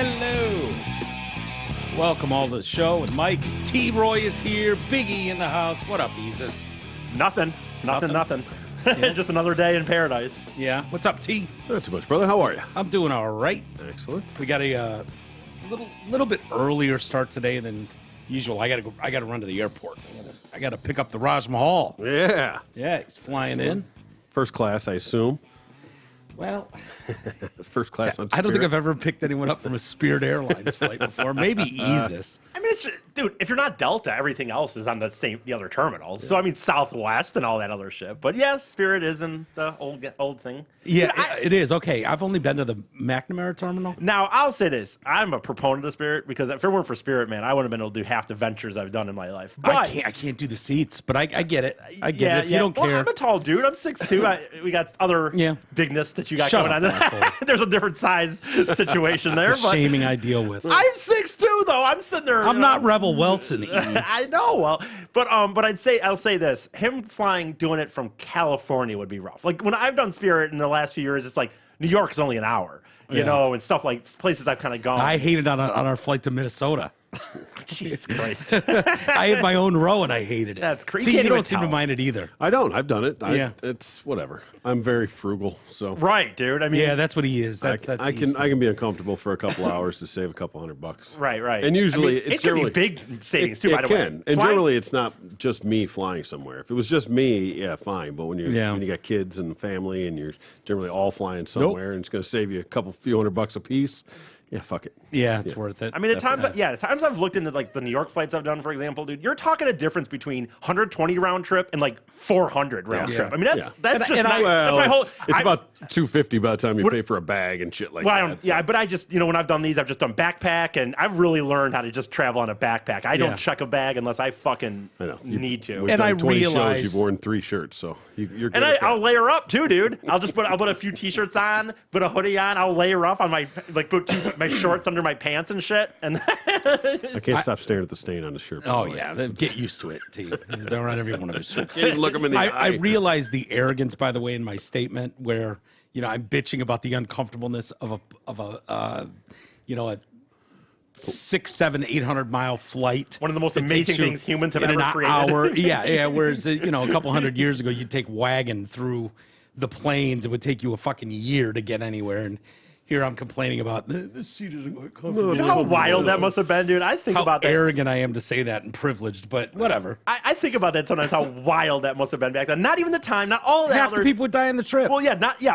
Hello. Welcome all to the show with Mike. T-Roy is here. Biggie in the house. What up, Jesus? Nothing. Yeah. Just another day in paradise. Yeah. What's up, T? Not too much, brother. How are you? I'm doing all right. Excellent. We got a little bit earlier start today than usual. I gotta run to the airport. I gotta pick up the Raj Mahal. Yeah. Yeah, he's flying in. First class, I assume. Well, First class on I don't think Spirit. I've ever picked anyone up from a Spirit Airlines flight before. Maybe Aegis. I mean, dude, if you're not Delta, everything else is on the other terminals. So, I mean, Southwest and all that other shit. But, yeah, Spirit is in the old thing. Yeah, Dude, it is. Okay, I've only been to the McNamara terminal. Now, I'll say this. I'm a proponent of Spirit because if it weren't for Spirit, man, I wouldn't have been able to do half the ventures I've done in my life. But I can't do the seats, but I get it. I get it. If you don't well, care. I'm a tall dude. I'm 6'2". We got other bigness that you got Shut going up, on. There's a different size situation there. The but shaming I deal with. I'm 6'2", though. I'm sitting there. I'm not Rebel Wilson. I know. Well, but I'll say this: him doing it from California would be rough. Like when I've done Spirit in the last few years, it's like New York is only an hour, you know, and stuff like places I've kind of gone. I hated on our flight to Minnesota. Jesus Christ! I had my own row and I hated it. That's crazy. See, You you can't don't seem even to tell. mind it either. I don't. I've done it. Yeah. It's whatever. I'm very frugal, so Right, dude. I mean, Yeah, that's what he is. I That's can be uncomfortable for a couple hours to save a couple $100. right. And usually I mean, it's it can generally be big savings too. It By the can, way, and Flying- generally it's not just me flying somewhere. If it was just me, yeah, fine. But when you got kids and family, and you're generally all flying somewhere, and it's going to save you a few $100 a piece. Yeah, fuck it. Yeah, it's worth it. I mean, at times I've looked into like the New York flights I've done, for example, dude. You're talking a difference between 120 round trip and like 400 round trip. I mean, that's just and not, Well, that's my whole. it's about $250 by the time you pay for a bag and shit like that. But I just when I've done these, I've just done backpack, and I've really learned how to just travel on a backpack. I don't check a bag unless I fucking need to. We've And done I 20 realize- shows, you've worn 3 shirts, so you're good. And at that. I'll layer up too, dude. I'll put a few t-shirts on, put a hoodie on. I'll layer up on my shorts under my pants and shit. And I can't stop staring at the stain on the shirt. by Oh the way. yeah, then get used to it, T. They're on every one of his shirts. Can't even look them in the eye. I realize the arrogance, by the way, in my statement where I'm bitching about the uncomfortableness of a 600, 700, 800 mile flight. One of the most that amazing takes you things humans have in ever an created. hour. Yeah. Whereas a couple hundred years ago, you'd take wagon through the plains. It would take you a fucking year to get anywhere. And here I'm complaining about this seat isn't quite comfortable. you know how wild that must have been, dude. I think How about that. arrogant I am to say that and privileged, but whatever. I think about that sometimes. How wild that must have been back then. Not even the time. Not all of that. Half the people would die on the trip. Well,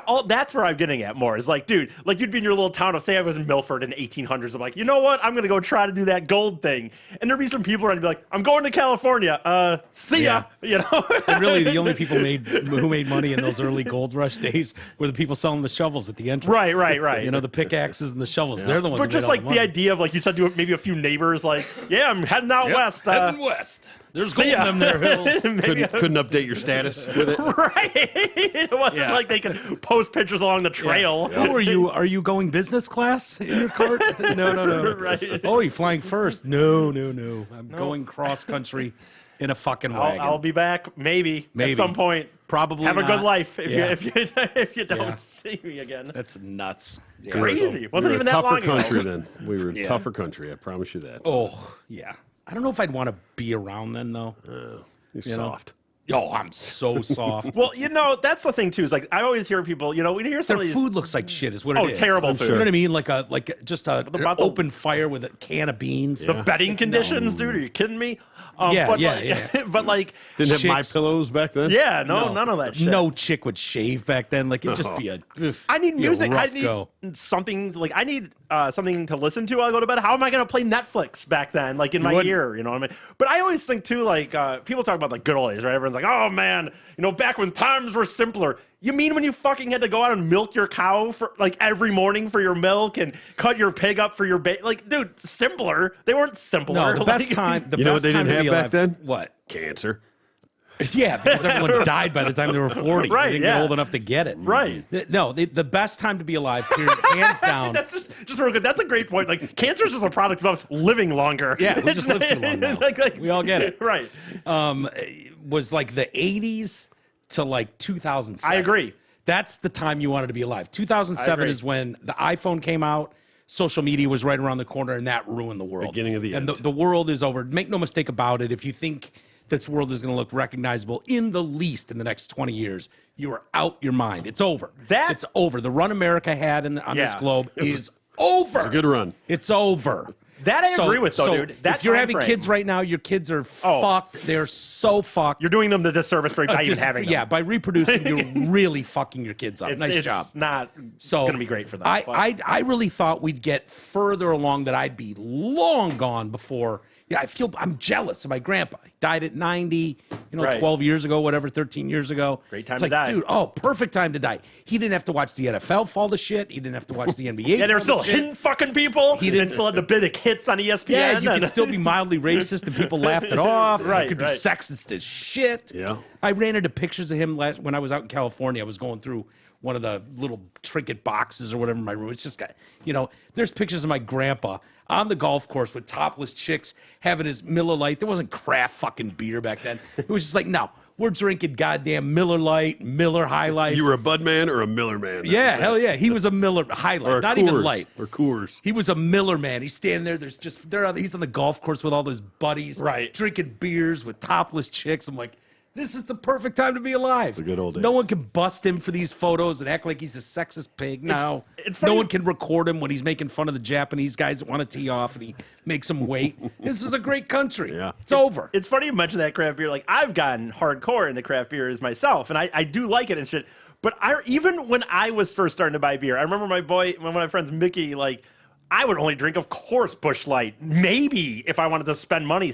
all that's where I'm getting at more. Is like, dude, like you'd be in your little town of, say I was in Milford in the 1800s. I'm like, you know what? I'm gonna go try to do that gold thing, and there'd be some people around and be like, I'm going to California. See ya. You know. And really, the only people who made money in those early gold rush days were the people selling the shovels at the entrance. Right. The pickaxes and the shovels. They're the ones. But who just made all like the money. idea of, like you said, to maybe a few neighbors, like, yeah, I'm heading out west. Heading west. There's gold see ya. in them there hills. Couldn't update your status with it. Right. It wasn't like they could post pictures along the trail. Who are you? Are you going business class in your cart? No. Right. Oh, you're flying first? No. I'm going cross country in a fucking wagon. I'll be back maybe at some point. Probably have a not. good life if Yeah. you don't see me again. That's nuts. Yeah. Crazy. Wasn't we were even a that tougher long ago. country then. We were a tougher country. I promise you that. Oh yeah. I don't know if I'd want to be around then though. You're you know? soft. Oh, I'm so soft. Well, that's the thing too. Is like I always hear people. We hear some Their of these. food looks like shit. Is what it is. Terrible food. You know what I mean? Like just an about the- open fire with a can of beans. The bedding conditions, dude. Are you kidding me? Yeah. But like, Didn't have My Chicks- Pillows back then. none of that shit. No chick would shave back then. Like it'd just be a. I need music. I Rough need go. something like I need something to listen to while I go to bed. How am I going to play Netflix back then, like in my wouldn't. ear? You know what I mean? But I always think too, like people talk about like good old days, right? Everyone's like, oh man, back when times were simpler. You mean when you fucking had to go out and milk your cow for like every morning for your milk and cut your pig up for your like, dude, simpler. They weren't simpler. No, the best Like- time. The You know best what they time didn't to have be back alive- then? What? Cancer. Yeah, because everyone died by the time they were 40. Right, They didn't yeah. get old enough to get it. Right. No, the best time to be alive, period, hands down. That's just real good. That's a great point. Like cancer is just a product of us living longer. Yeah, we just live too long now. We all get it. Right. Was like the 80s to like 2007. I agree. That's the time you wanted to be alive. 2007 agree. is when the iPhone came out. social media was right around the corner, and that ruined the world. Beginning of the and end. the world is over. Make no mistake about it. If you think this world is going to look recognizable in the least in the next 20 years, you are out your mind. It's over. It's over. The run America had on this globe is over. It's a good run. It's over. That I agree with, though, dude. That if you're having timeframe. kids right now, your kids are fucked. They're so fucked. You're doing them the disservice by even having them. Yeah, by reproducing, you're really fucking your kids up. Nice job. It's not So going to be great for them. I really thought we'd get further along, that I'd be long gone before. Yeah, I'm jealous of my grandpa. He died at 90, 12 years ago, whatever, 13 years ago. Great time it's to like, die. dude, perfect time to die. He didn't have to watch the NFL fall to shit. He didn't have to watch the NBA. Yeah, they were still hitting fucking people. He didn't- and still had the big hits on ESPN. Yeah, you could still be mildly racist and people laughed it off. Right, You could be right. sexist as shit. Yeah. I ran into pictures of him when I was out in California. I was going through one of the little trinket boxes or whatever in my room. It's just got, there's pictures of my grandpa on the golf course with topless chicks having his Miller Lite. There wasn't craft fucking beer back then. It was just like, no, we're drinking goddamn Miller Lite, Miller High Life. You were a Bud man or a Miller man? Yeah, hell yeah. He was a Miller High Life, Or a not Coors, even light. Or Coors. He was a Miller man. He's standing there. He's on the golf course with all his buddies, Right. drinking beers with topless chicks. I'm like, this is the perfect time to be alive. The good old days. No one can bust him for these photos and act like he's a sexist pig. No, it's no funny- one can record him when he's making fun of the Japanese guys that want to tee off and he makes them wait. This is a great country. Yeah. It's over. It's funny you mention that craft beer. Like, I've gotten hardcore into craft beers myself, and I do like it and shit. But even when I was first starting to buy beer, I remember one of my friends, Mickey, like, I would only drink, of course, Busch Light. Maybe if I wanted to spend money, a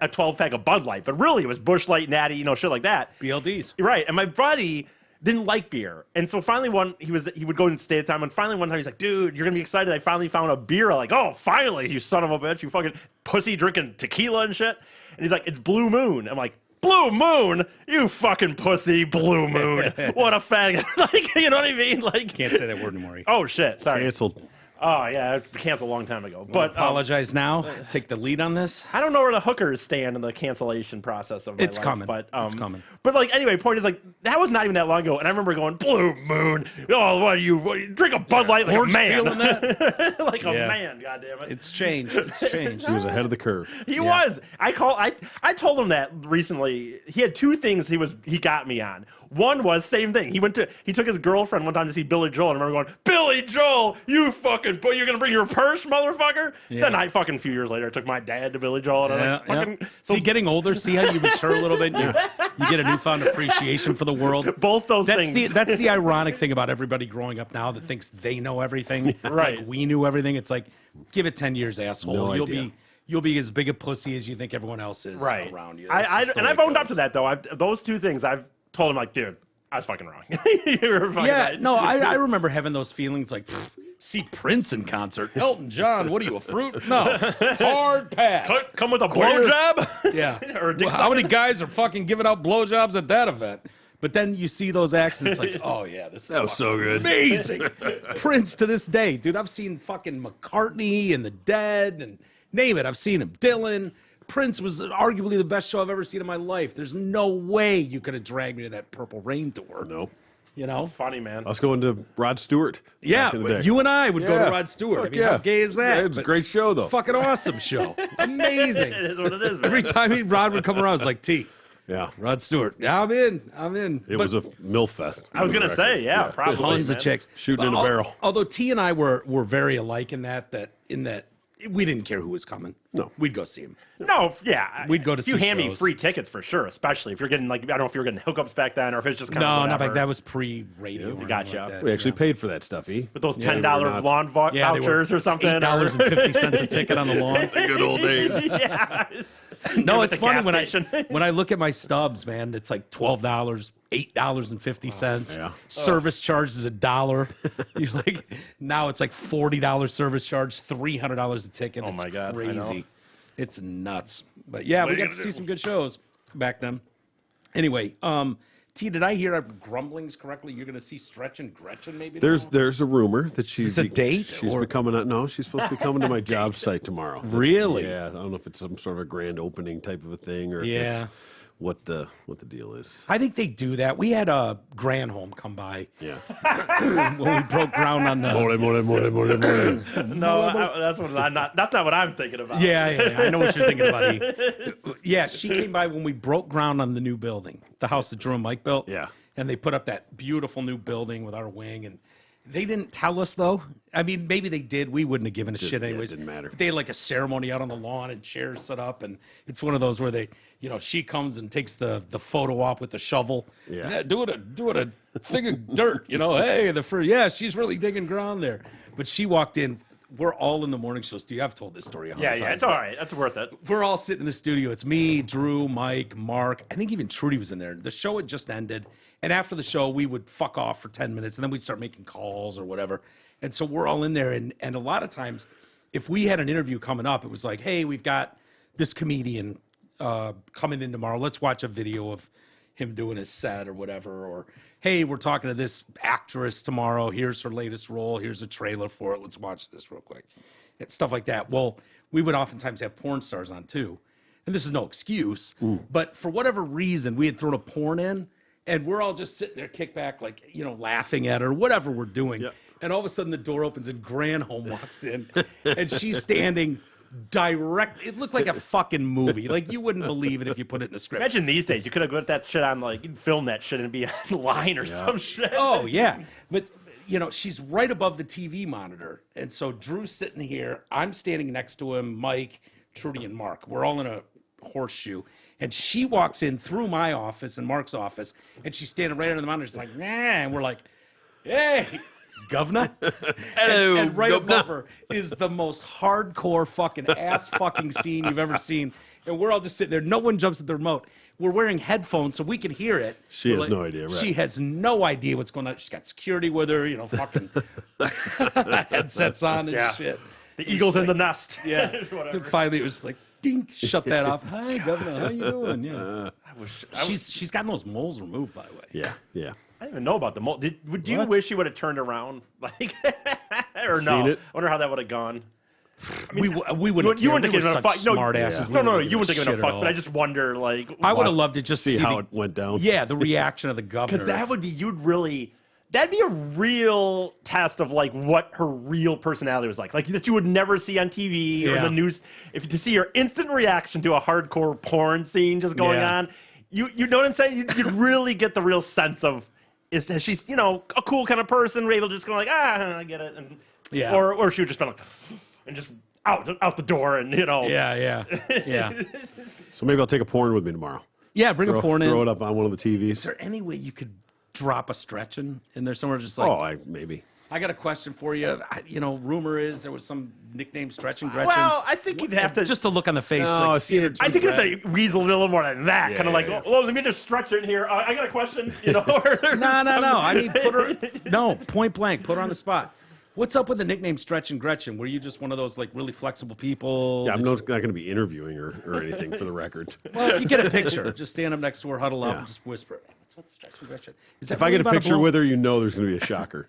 12-pack of Bud Light. But really, it was Busch Light, Natty, shit like that. BLDs. Right. And my buddy didn't like beer. And so finally he would go and stay at the time. And finally one time he's like, dude, you're going to be excited. I finally found a beer. I'm like, oh, finally, you son of a bitch. You fucking pussy drinking tequila and shit. And he's like, it's Blue Moon. I'm like, Blue Moon? You fucking pussy, Blue Moon. What a faggot. Like, you know what I mean? Like, Can't say that word anymore. oh, shit. Sorry. Canceled. Oh, yeah. It canceled a long time ago. But Apologize now. Take the lead on this. I don't know where the hookers stand in the cancellation process of my It's life, coming. But, It's coming. But like, anyway, point is like that was not even that long ago, and I remember going Blue Moon. Oh, what you drink a Bud Light like Orange a man, feeling that? like a Yeah. man. God damn it. It's changed. It's changed. He was ahead of the curve. He was. I told him that recently. He had two things he got me on. One was same thing. He took his girlfriend one time to see Billy Joel, and I remember going, Billy Joel, you're gonna bring your purse, motherfucker. Yeah. Then a few years later, I took my dad to Billy Joel, and I'm like, fucking. See, getting older, see how you mature a little bit. And you get a newfound appreciation for the world. Both those things. That's the ironic thing about everybody growing up now that thinks they know everything. Right. Like we knew everything. It's like, give it 10 years, asshole. No idea. You'll be as big a pussy as you think everyone else is right around you. That's just the way I've it owned up goes. to that though. Those two things I've told him like, dude, I was fucking wrong. You were fucking Yeah, right. no, I remember having those feelings like, see Prince in concert. Elton John, what are you, a fruit? No. Hard pass. Come with a Clear. blowjob? Yeah. Or a dick How many sucker? guys are fucking giving out blowjobs at that event? But then you see those acts and it's like, oh yeah, this is That was so good. amazing. Prince to this day, dude. I've seen fucking McCartney and the Dead and name it. I've seen him. Dylan. Prince was arguably the best show I've ever seen in my life. There's no way you could have dragged me to that Purple Rain tour. No. You know? Funny, man. I was going to Rod Stewart. Yeah, back in the day. you and I would go Yeah. to Rod Stewart. I Fuck mean, how yeah. gay is that? Yeah, it was a But great show, though. it's a fucking awesome show. Amazing. It is what it is, man. Every time Rod would come around, it's like, T, Yeah. Rod Stewart. Yeah, I'm in. It was a MILF fest. I was gonna say, yeah, probably. Tons man. of chicks. Shooting in a barrel. Although T and I were very alike in that we didn't care who was coming. No. We'd go see him. No, yeah. We'd go to if you see hand me shows. free tickets for sure, especially if you're getting like I don't know if you were getting hookups back then or if it's just kind No, of not whatever. back. That was pre-radio. or anything Gotcha. Like that, We actually yeah. paid for that stuff, E. with those Yeah, $10 we were not. lawn Yeah, they were vouchers or something. $8.50 a ticket on the lawn. The good old days. Yeah. No, At it's the funny gas when station. when I look at my stubs, man. It's like $12, $8.50. yeah. Service charge is $1. You're like, now it's like $40 service charge, $300 a ticket. Oh It's my God, I crazy. know. It's nuts. But yeah, we are you got gonna to see do? some good shows back then. Anyway, T, did I hear grumblings correctly? You're going to see Stretch and Gretchen maybe? There's tomorrow? a rumor that she's this a date, She's or- becoming she's supposed to be coming to my job site tomorrow. Really? Yeah, I don't know if it's some sort of a grand opening type of a thing or if Yeah. it's what the deal is. I think they do that. We had a Granholm come by Yeah. when we broke ground on the. No, that's not what I'm thinking about. Yeah, I know what you're thinking about. Yeah, she came by when we broke ground on the new building, the house that Drew and Mike built. Yeah. And they put up that beautiful new building with our wing, and they didn't tell us though. I mean, maybe they did. We wouldn't have given a shit anyways. It didn't matter. But they had like a ceremony out on the lawn and chairs set up, and it's one of those where they, she comes and takes the photo op with the shovel. Yeah. Do it a thing of dirt. Hey, she's really digging ground there. But she walked in. We're all in the morning show studio. I've told this story 100 times. Yeah, it's all right. That's worth it. We're all sitting in the studio. It's me, Drew, Mike, Mark. I think even Trudy was in there. The show had just ended. And after the show, we would fuck off for 10 minutes, and then we'd start making calls or whatever. And so we're all in there. And a lot of times, if we had an interview coming up, it was like, hey, we've got this comedian coming in tomorrow. Let's watch a video of him doing his set or whatever. Or, hey, we're talking to this actress tomorrow. Here's her latest role. Here's a trailer for it. Let's watch this real quick. And stuff like that. Well, we would oftentimes have porn stars on too. And this is no excuse. But for whatever reason, we had thrown a porn in. And we're all just sitting there, kick back, like, laughing at her, whatever we're doing. Yep. And all of a sudden the door opens and Granholm walks in. And she's standing direct. It looked like a fucking movie. Like, you wouldn't believe it if you put it in a script. Imagine these days, you could have got that shit on, like, you'd film that shit and be online or some shit. Oh, yeah. But, she's right above the TV monitor. And so Drew's sitting here. I'm standing next to him, Mike, Trudy, and Mark. We're all in a horseshoe. And she walks in through my office and Mark's office, and she's standing right under the monitor. She's like, nah. And we're like, hey, governor. Hello, and right governor. above her is the most hardcore fucking ass fucking scene you've ever seen. And we're all just sitting there. No one jumps at the remote. We're wearing headphones so we can hear it. She has no idea, right? She has no idea what's going on. She's got security with her, fucking headsets on and shit. The eagle's in the nest. Yeah. Whatever. And finally, it was like, ding, shut that off. Hi, governor. How you doing? Yeah. She's gotten those moles removed, by the way. Yeah. I didn't even know about the mole. Do you wish you would have turned around? Like, or no? Seen it? I wonder how that would have gone. I mean, we wouldn't. You wouldn't have give given it a fuck. Smart asses. No, you wouldn't have given a fuck. But I just wonder, like, I would have loved to just See how it went down. Yeah, the reaction of the governor. because that would be that'd be a real test of like what her real personality was like that you would never see on TV or the news. If to see her instant reaction to a hardcore porn scene just going on, you know what I'm saying? You'd really get the real sense of is she's a cool kind of person, able to just go like I get it, and or she would just be like and just out the door and Yeah. So maybe I'll take a porn with me tomorrow. Yeah, bring a porn in. Throw it up on one of the TVs. Is there any way you could drop a stretching in there somewhere? Just like, maybe. I got a question for you. Rumor is there was some nickname Stretching Gretchen. Well, I think you'd have to just to look on the face. No, like, see it. I think if they weasel a little more than that, kind of like, oh, let me just stretch it in here. I got a question, No. I mean, put her. Point blank. Put her on the spot. What's up with the nickname Stretching Gretchen? Were you just one of those like really flexible people? Yeah, I'm not going to be interviewing her or anything for the record. Well, if you get a picture, just stand up next to her, huddle up, and just whisper, "What's Stretching Gretchen?" Is that If I get a picture with her, there's going to be a shocker.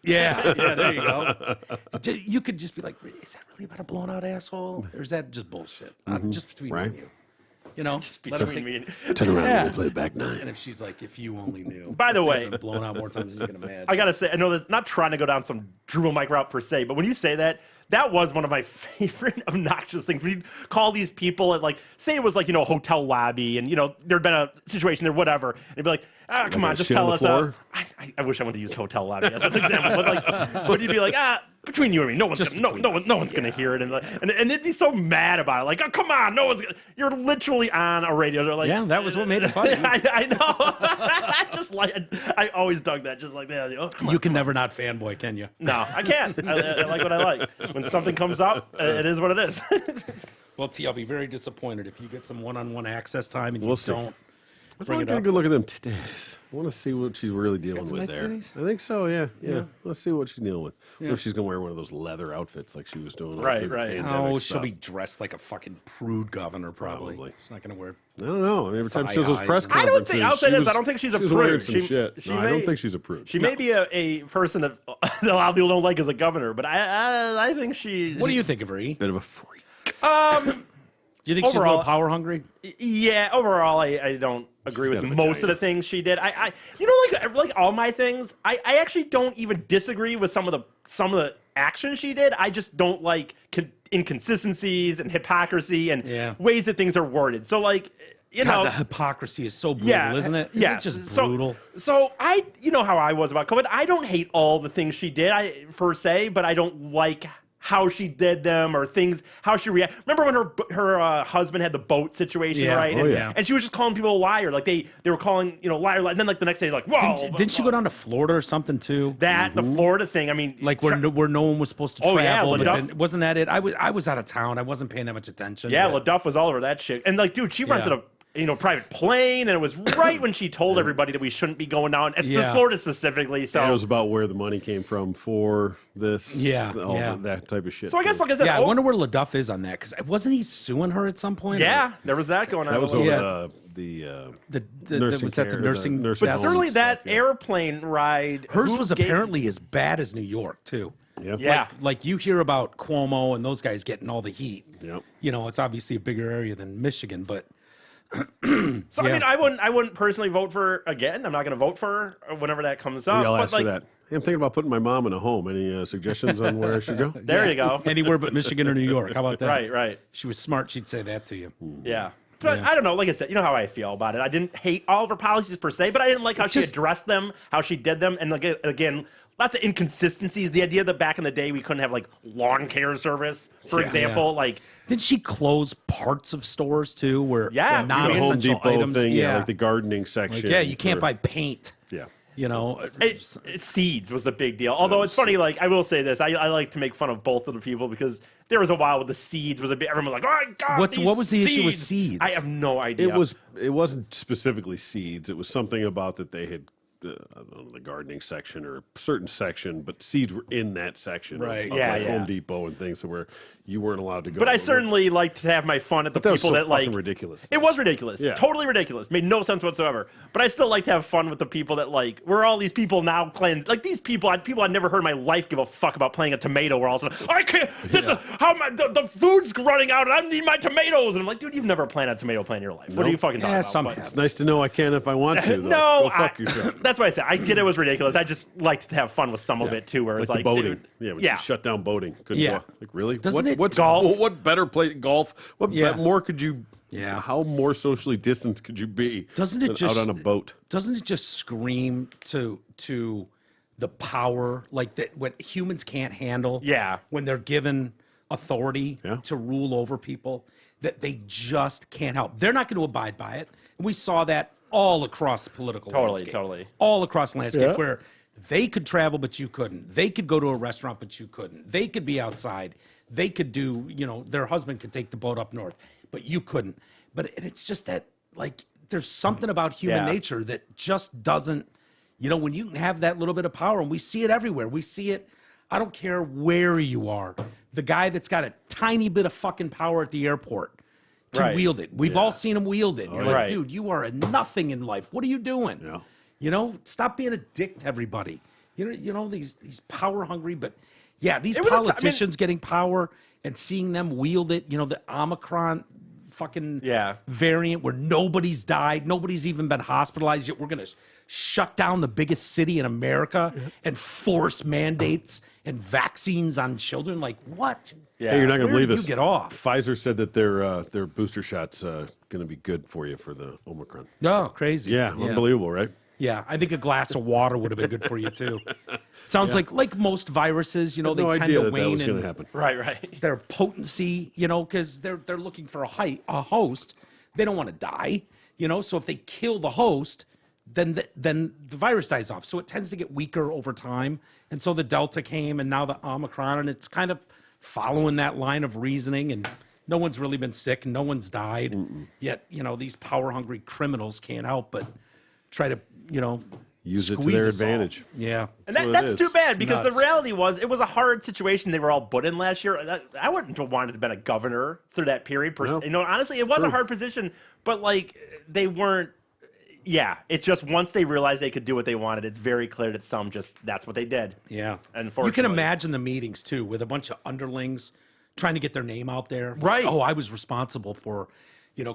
Yeah, there you go. You could just be like, "Is that really about a blown out asshole, or is that just bullshit?" Just between me and you. Just between me and turn around and play back nine. And if she's like, if you only knew. By the way, blown out more times than you can imagine. I gotta say, I know that not trying to go down some Drew and Mike route per se, but when you say that, that was one of my favorite obnoxious things. When you call these people at say it was like a hotel lobby and there'd been a situation or whatever, and they'd be like, come on, just tell us. I wish I wanted to use hotel lobby as an example, but you'd be like, between you and me, no one's gonna hear it, and they'd be so mad about it, like, oh, come on, you're literally on a radio. They're like, yeah, that was what made it funny. I know. I always dug that, just like that. You can never not fanboy, can you? No, I can't. I like what I like. When something comes up, it is what it is. Well, T, I'll be very disappointed if you get some one-on-one access time and you don't. Bring it up. Get a good look at them titties. I want to see what she's really dealing with there. Titties? I think so. Yeah. Let's see what she's dealing with. What if she's gonna wear one of those leather outfits like she was doing? Right. Oh, she'll be dressed like a fucking prude governor, probably. She's not gonna wear. I don't know. Every time she does those press I conferences, don't think. I'll say this. I don't think she's a prude. I don't think she's a prude. She may be a person that a lot of people don't like as a governor, but I think she. What do you think of her? E? Bit of a freak. Do you think she's a overall, little power hungry? Yeah, overall, I don't agree with got a most of vagina. the things she did. I you know, like all my things, I actually don't even disagree with some of the actions she did. I just don't like inconsistencies and hypocrisy and ways that things are worded. So like, you God, know, the hypocrisy is so brutal, isn't it? Isn't it just brutal? So you know how I was about COVID. I don't hate all the things she did, per se, but I don't like how she did them or things, how she reacted. Remember when her husband had the boat situation, right? Oh, and, yeah. and she was just calling people a liar. Like they were calling, liar, and then like the next day, like, whoa. Didn't she go down to Florida or something too? That, the Florida thing, I mean. Like where no one was supposed to Oh, yeah, travel, but LaDuff- then, wasn't that it? I was out of town. I wasn't paying that much attention. Yeah, but- LaDuff was all over that shit. And like, dude, she rented a private plane, and it was right when she told everybody that we shouldn't be going down, to Florida specifically. So And it was about where the money came from for this. That type of shit. So I guess, like I said, I wonder where LaDuff is on that, because wasn't he suing her at some point? yeah, there was that going on. that was a little over bit. the was nursing that the care, nursing? nursing But home certainly stuff, that airplane ride. Hers who was gave- apparently as bad as New York too. Yep. Yeah. Like you hear about Cuomo and those guys getting all the heat. Yep. It's obviously a bigger area than Michigan, but So I mean, I wouldn't personally vote for her again. I'm not going to vote for her whenever that comes up. Maybe I'll but ask like, for that. Hey, I'm thinking about putting my mom in a home. Any suggestions on where I should go? there you go. anywhere but Michigan or New York. How about that? Right. She was smart. She'd say that to you. Yeah. But I don't know. Like I said, you know how I feel about it. I didn't hate all of her policies per se, but I didn't like how she addressed them, how she did them, and again, lots of inconsistencies. The idea that back in the day we couldn't have like lawn care service, for example, like. Did she close parts of stores too, where Yeah, The Home non-essential Depot items? thing, like the gardening section. you can't for- buy paint. Yeah. Seeds was the big deal. Although it's funny, like I will say this, I like to make fun of both of the people because there was a while with the seeds was a bit. Everyone was like, "Oh my god!" What was the issue with seeds? I have no idea. It wasn't specifically seeds. It was something about that they had I don't know, the gardening section or a certain section, but seeds were in that section. Right. Of Yeah, like yeah. Home Depot and things where you weren't allowed to go. But I certainly like to have my fun at the That was people so that like fucking ridiculous. It was ridiculous. Yeah. Totally ridiculous. Made no sense whatsoever. But I still like to have fun with the people that like we're all these people now playing like these people I'd never heard in my life give a fuck about playing a tomato where all of a sudden I can't this is how the food's running out and I need my tomatoes and I'm like, dude, you've never planted a tomato plant in your life. What are Nope. you fucking talking about? some But- have. It's nice to know I can if I want to. Though. no, Go fuck yourself. That's what I said. I get it was ridiculous. I just liked to have fun with some of it too, where it's the like boating. dude, Yeah, when yeah. you shut down boating. Couldn't Yeah. go. Like really? Doesn't it- What's Golf? What better play golf? What Yeah. more could you? Yeah. How more socially distanced could you be? Doesn't it than just out on a boat? Doesn't it just scream to the power like that what humans can't handle? Yeah. When they're given authority Yeah. to rule over people, that they just can't help. They're not going to abide by it. And we saw that all across the political landscape. Totally. All across the landscape Yeah. where they could travel but you couldn't. They could go to a restaurant but you couldn't. They could be outside. They could do, their husband could take the boat up north, but you couldn't. But it's just that, like, there's something about human Yeah. nature that just doesn't, when you have that little bit of power, and we see it everywhere. We see it, I don't care where you are. The guy that's got a tiny bit of fucking power at the airport can Right. wield it. We've all seen him wield it. You're like, Right. dude, you are a nothing in life. What are you doing? Yeah. Stop being a dick to everybody. These power hungry, but yeah, these It was politicians getting power and seeing them wield it. The Omicron fucking variant where nobody's died, nobody's even been hospitalized yet. We're gonna shut down the biggest city in America and force mandates and vaccines on children. Like what? Yeah. Hey, you're not going to Where believe do this. you get off? Pfizer said that their booster shot's going to be good for you for the Omicron. No, crazy. Yeah, unbelievable, right? Yeah, I think a glass of water would have been good for you too. Sounds like most viruses, they No tend idea to that wane was going in to happen. Right. their potency, because they're looking for a host. They don't want to die, So if they kill the host, then the virus dies off. So it tends to get weaker over time. And so the Delta came, and now the Omicron, and it's kind of following that line of reasoning. And no one's really been sick, no one's died. Yet, these power hungry criminals can't help but try to, Use it to squeeze their us all. advantage. Yeah. And That's what it that's is. too bad It's because nuts. the reality was it was a hard situation they were all put in last year. I wouldn't have wanted to have been a governor through that period. No. Honestly, it was a hard position, but like they weren't. Yeah, it's just once they realized they could do what they wanted, it's very clear that some just that's what they did. Yeah. Unfortunately. You can imagine the meetings too with a bunch of underlings trying to get their name out there. Right. Oh, I was responsible for,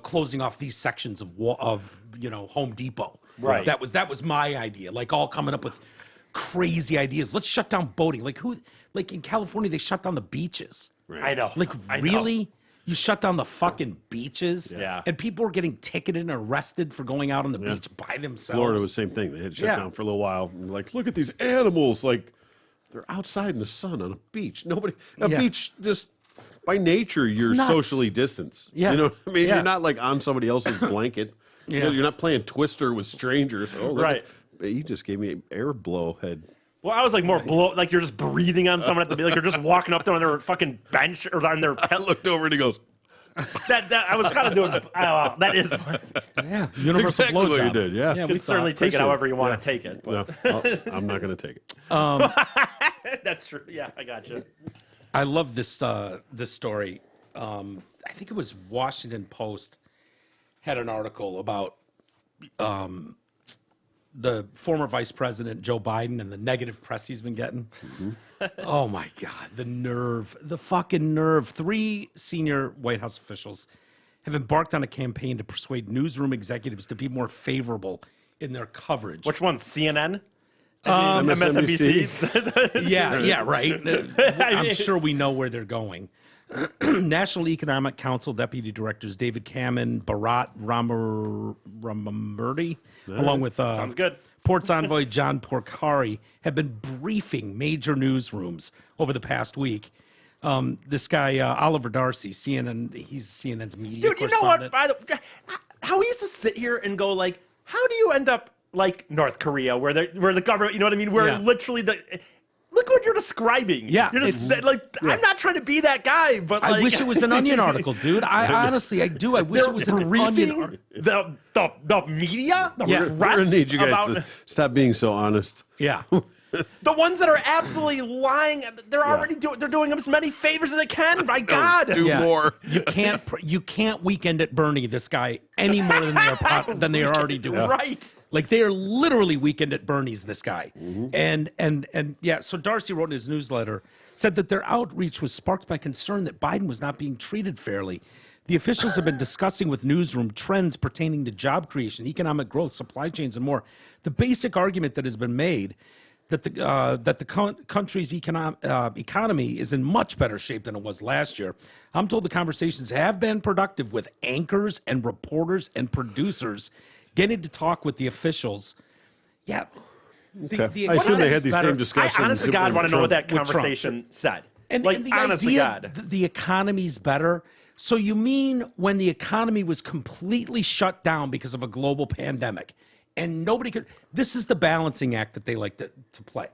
closing off these sections of Home Depot. Right. That was my idea. Like all coming up with crazy ideas. Let's shut down boating. Like in California, they shut down the beaches. Right. I know. Like I know. really? You shut down the fucking beaches? Yeah. And people were getting ticketed and arrested for going out on the beach by themselves. Florida was the same thing. They had shut Yeah. down for a little while. And like, look at these animals. Like, they're outside in the sun on a beach. A Yeah. beach just by nature, you're nuts. socially distanced. Yeah. You know what I mean? Yeah. You're not like on somebody else's blanket. Yeah. You're not playing Twister with strangers. Oh, look Right. at- You just gave me an air blowhead. Well, I was like more like you're just breathing on someone at the like you're just walking up to them on their fucking bench or on their I looked over and he goes, that I was kind of doing. That is. Yeah, universal Exactly what you blowjob. did, yeah. Yeah, You we can certainly take it Appreciate however it. you want to take it. no, But I'm not going to take it. that's true. Yeah, I got you. I love this story. I think it was Washington Post had an article about the former Vice President Joe Biden and the negative press he's been getting. Oh my God, the fucking nerve. 3 senior White House officials have embarked on a campaign to persuade newsroom executives to be more favorable in their coverage. Which one? CNN? MSNBC? MSNBC? Yeah, right. I'm sure we know where they're going. National Economic Council Deputy Directors David Kamen, Bharat Ramamurthy, along with Sounds good. Ports Envoy John Porcari, have been briefing major newsrooms over the past week. This guy, Oliver Darcy, CNN, he's CNN's media Dude, you know what? correspondent. How we used to sit here and go like, how do you end up like North Korea, where the government, you know what I mean, where Yeah. literally look what you're describing. Yeah, you're just like, I'm not trying to be that guy, but like, I wish it was an Onion article, dude. I honestly, I do. I wish they're it was an Onion briefing article. the media, the Yeah. We're press going to need you guys about to stop being so honest. Yeah. the ones that are absolutely lying. They're already they're doing them as many favors as they can. My God, Do more. You can't weekend at Bernie this guy any more than they are already doing. right? Like they are literally weekend at Bernie's this guy. And yeah, so Darcy wrote in his newsletter, said that their outreach was sparked by concern that Biden was not being treated fairly. The officials have been discussing with newsroom trends pertaining to job creation, economic growth, supply chains, and more. The basic argument that has been made that the country's economy is in much better shape than it was last year. I'm told the conversations have been productive with anchors and reporters and producers getting to talk with the officials. Yeah. Okay. I assume they had these same discussions. I honest to God with want to know what that with Trump. conversation said. And, like, and the honest idea to God. the economy's better. So you mean when the economy was completely shut down because of a global pandemic and nobody could, this is the balancing act that they like to play.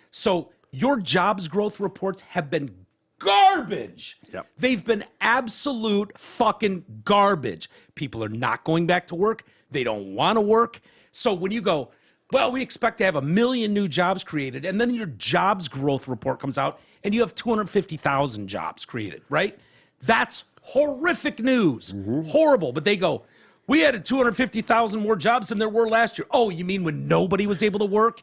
So your jobs growth reports have been garbage. Yep. They've been absolute fucking garbage. People are not going back to work. They don't want to work. So when you go, well, we expect to have 1 million new jobs created, and then your jobs growth report comes out and you have 250,000 jobs created, right? That's horrific news. Horrible. But they go, we added 250,000 more jobs than there were last year. Oh, you mean when nobody was able to work?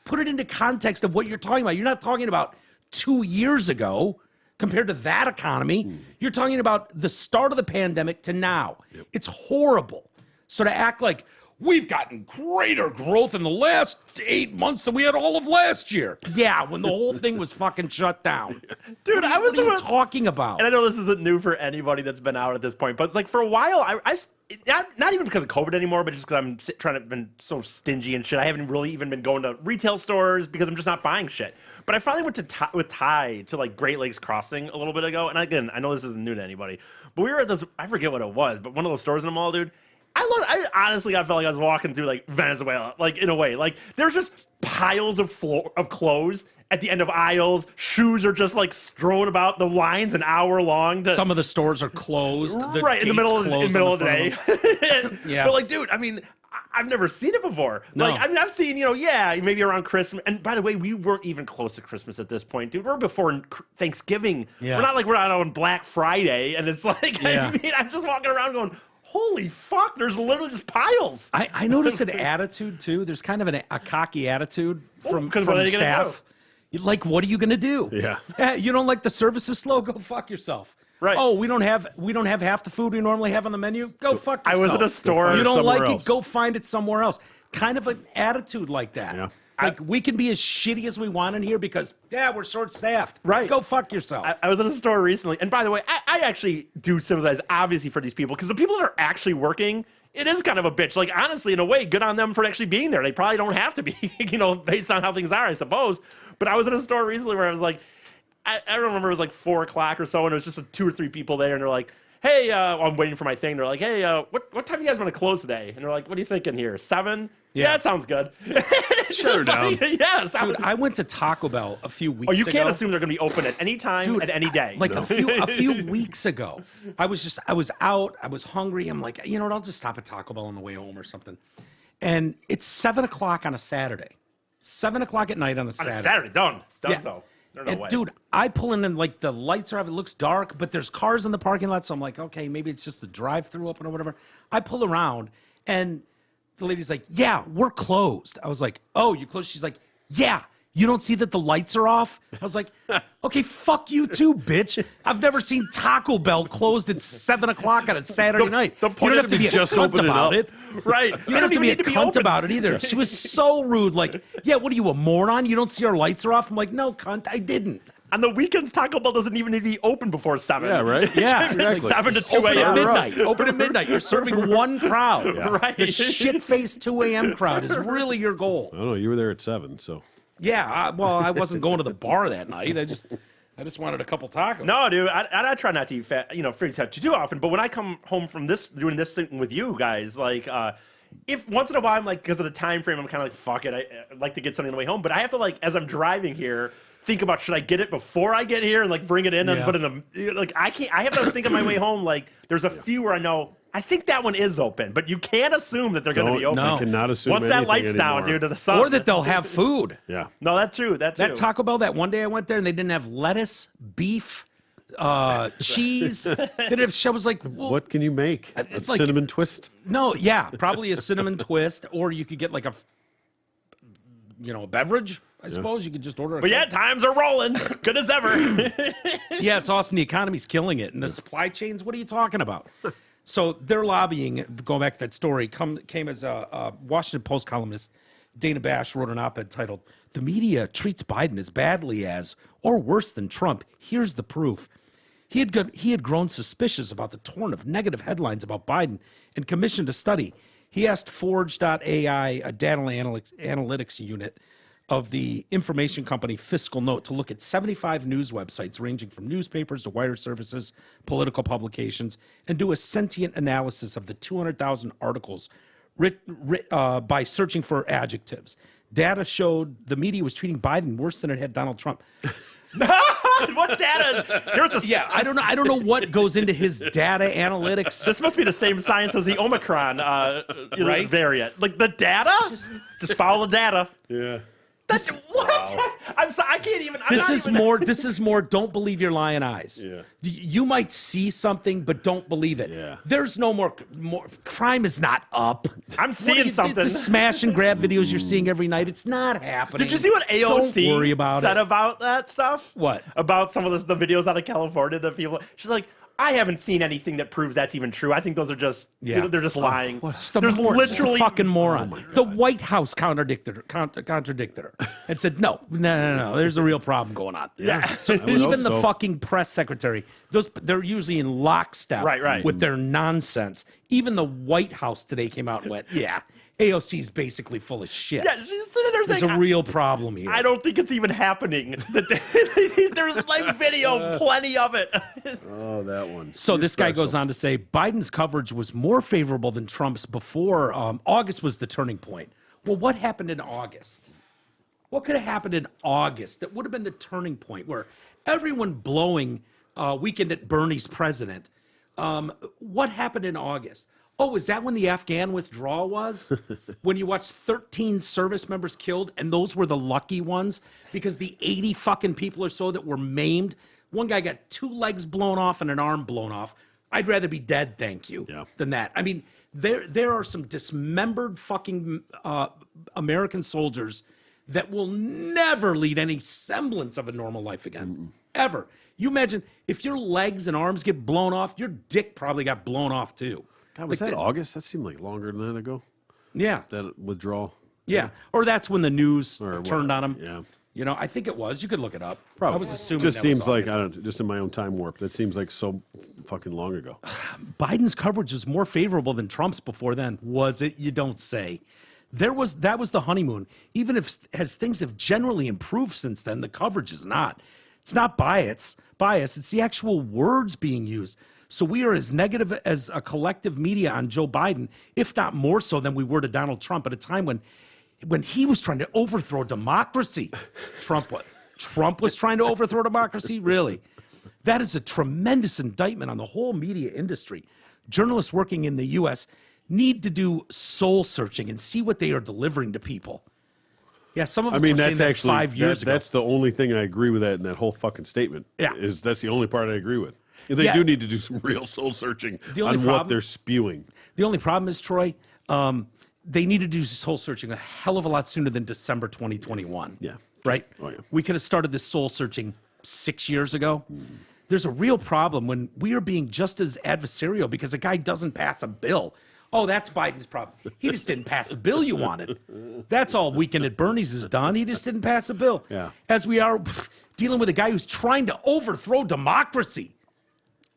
Put it into context of what you're talking about. You're not talking about 2 years ago compared to that economy. You're talking about the start of the pandemic to now. It's horrible. So to act like we've gotten greater growth in the last 8 months than we had all of last year. Yeah, when the whole thing was fucking shut down. Dude, I was What are you talking about? And I know this isn't new for anybody that's been out at this point, but like for a while, not even because of COVID anymore, but just because I'm trying to been so stingy and shit. I haven't really even been going to retail stores because I'm just not buying shit. But I finally went to with Ty to like Great Lakes Crossing a little bit ago, and again, I know this isn't new to anybody, but we were at this. I forget what it was, but one of those stores in the mall, dude. I honestly, I felt like I was walking through like Venezuela, like in a way. Like there's just piles of clothes at the end of aisles. Shoes are just like strewn about. The lines an hour long. Some of the stores are closed. The Right in the gates middle closed of on the day. front of them. Yeah. But like, dude, I mean, I've never seen it before. No. Like, I mean, I've seen, maybe around Christmas. And by the way, we weren't even close to Christmas at this point, dude. We're before Thanksgiving. Yeah. We're not on Black Friday, and it's like, Yeah. I mean, I'm just walking around going, holy fuck, there's literally just piles. I noticed an attitude too. There's kind of a cocky attitude from what are they gonna staff. Like, what are you going to do? Yeah. You don't like the service is slow? Go fuck yourself. Right. Oh, we don't have half the food we normally have on the menu? Go fuck yourself. I was at a store You don't like somewhere it? else. Go find it somewhere else. Kind of an attitude like that. Yeah. Like, we can be as shitty as we want in here because, we're short-staffed. Right. Go fuck yourself. I was at a store recently, and by the way, I actually do sympathize, obviously, for these people, because the people that are actually working, it is kind of a bitch. Like, honestly, in a way, good on them for actually being there. They probably don't have to be, based on how things are, I suppose. But I was at a store recently where I was like, I remember it was like 4 o'clock or so, and it was just 2 or 3 people there, and they're like, hey, I'm waiting for my thing. They're like, hey, what time do you guys want to close today? And they're like, what are you thinking here? 7? Yeah, that sounds good. Shut her down. Yes. Dude, I went to Taco Bell a few weeks Oh, ago. you can't assume they're going to be open at any time, at any day. Like a few weeks ago, I was out, I was hungry. I'm like, you know what? I'll just stop at Taco Bell on the way home or something. And it's 7 o'clock on a Saturday. 7 o'clock at night on a Saturday. On a Saturday, done Yeah. so. There's no And way. dude, I pull in and like the lights are off. It looks dark, but there's cars in the parking lot. So I'm like, okay, maybe it's just the drive-through open or whatever. I pull around and the lady's like, yeah, we're closed. I was like, oh, you closed? She's like, yeah. You don't see that the lights are off? I was like, okay, fuck you too, bitch. I've never seen Taco Bell closed at 7 o'clock on a Saturday night. the You point don't is have to be a just cunt open it about up. it. Right. You don't have to be a cunt about it either. She was so rude. Like, yeah, what are you, a moron? You don't see our lights are off? I'm like, no, cunt, I didn't. On the weekends, Taco Bell doesn't even need to be open before 7. Yeah, right? Yeah, Exactly. 7 to 2 Open at a.m. midnight. Open at midnight. You're serving one crowd. Right. The shit-faced 2 a.m. crowd is really your goal. I don't know. You were there at 7, so. Yeah, I wasn't going to the bar that night. I just wanted a couple tacos. No, dude, I try not to eat fat, free stuff too often. But when I come home from doing this thing with you guys, like, if once in a while I'm like, because of the time frame, I'm kind of like, fuck it, I like to get something on the way home. But I have to, like, as I'm driving here, think about, should I get it before I get here and like bring it in and put it in the, like, I have to think on my way home, like, there's a few where I know, I think that one is open, but you can't assume that they're going to be open. No. I cannot assume Once that anything light's down, anymore. dude, to the sun. Or that they'll have food. Yeah. No, that's true. That's That Taco Bell, that one day I went there and they didn't have lettuce, beef, cheese. They didn't have, I was like, well, What can you make? A like- cinnamon twist? no, yeah, probably a cinnamon twist, or you could get like a beverage. I suppose you could just order. But yeah, times are rolling. Good as ever. Yeah, it's awesome. The economy's killing it, and the supply chains. What are you talking about? So they're lobbying. Going back to that story, came as a Washington Post columnist. Dana Bash wrote an op-ed titled "The Media Treats Biden as Badly as, or Worse Than Trump. Here's the Proof." He had grown suspicious about the torrent of negative headlines about Biden and commissioned a study. He asked Forge.ai, a data analytics unit of the information company Fiscal Note, to look at 75 news websites ranging from newspapers to wire services, political publications, and do a sentient analysis of the 200,000 articles by searching for adjectives. Data showed the media was treating Biden worse than it had Donald Trump. What data? Here's the Yeah, I don't know what goes into his data analytics. This must be the same science as the Omicron Right? variant. Like the data, just follow the data. Yeah. That's what? I'm sorry, I can't even. This is more. Don't believe your lying eyes. Yeah. You might see something, but don't believe it. Yeah. There's no more. Crime is not up. I'm seeing something. The smash and grab videos you're seeing every night. It's not happening. Did you see what AOC Don't worry about said it. about that stuff? What? About some of the videos out of California that people. She's like, I haven't seen anything that proves that's even true. I think those are just. Yeah. They're just lying. Just a There's moron, just a literally fucking moron. The White House contradicted her and said, no. There's a real problem going on. Yeah. So I would even hope the so. fucking press secretary, they're usually in lockstep Right. with their nonsense. Even the White House today came out and went, yeah, AOC's basically full of shit. Yeah, she's sitting there There's saying, a real problem here. I don't think it's even happening. There's like video, plenty of it. Oh, that one. So this guy goes on to say Biden's coverage was more favorable than Trump's before. August was the turning point. Well, what happened in August? What could have happened in August that would have been the turning point where everyone blowing Weekend at Bernie's president? What happened in August? Oh, is that when the Afghan withdrawal was? When you watched 13 service members killed, and those were the lucky ones because the 80 fucking people or so that were maimed. One guy got 2 legs blown off and an arm blown off. I'd rather be dead, thank you, than that. I mean, there are some dismembered fucking American soldiers that will never lead any semblance of a normal life again. Ever. You imagine if your legs and arms get blown off, your dick probably got blown off too. God, was that August? That seemed like longer than that ago. Yeah. That withdrawal. Yeah. Or that's when the news Or turned on him. Yeah. You know, I think it was. You could look it up. Probably. I was assuming Just that seems was like, August. I don't know, just in my own time warp, that seems like so fucking long ago. Biden's coverage was more favorable than Trump's before then. Was it? You don't say. That was the honeymoon. Even if as things have generally improved since then, the coverage is not. It's not bias. It's the actual words being used. So we are as negative as a collective media on Joe Biden, if not more so than we were to Donald Trump at a time when he was trying to overthrow democracy. Trump was trying to overthrow democracy? Really? That is a tremendous indictment on the whole media industry. Journalists working in the U.S. need to do soul searching and see what they are delivering to people. Yeah, some of us were saying that 5 years ago. That's the only thing I agree with that in that whole fucking statement. Yeah. That's the only part I agree with. They do need to do some real soul searching on what they're spewing. The only problem is, Troy, they need to do soul searching a hell of a lot sooner than December 2021. Yeah. Right? Oh, yeah. We could have started this soul searching 6 years ago. There's a real problem when we are being just as adversarial because a guy doesn't pass a bill. Oh, that's Biden's problem. He just didn't pass a bill you wanted. That's all Weekend at Bernie's has done. He just didn't pass a bill. Yeah. As we are dealing with a guy who's trying to overthrow democracy.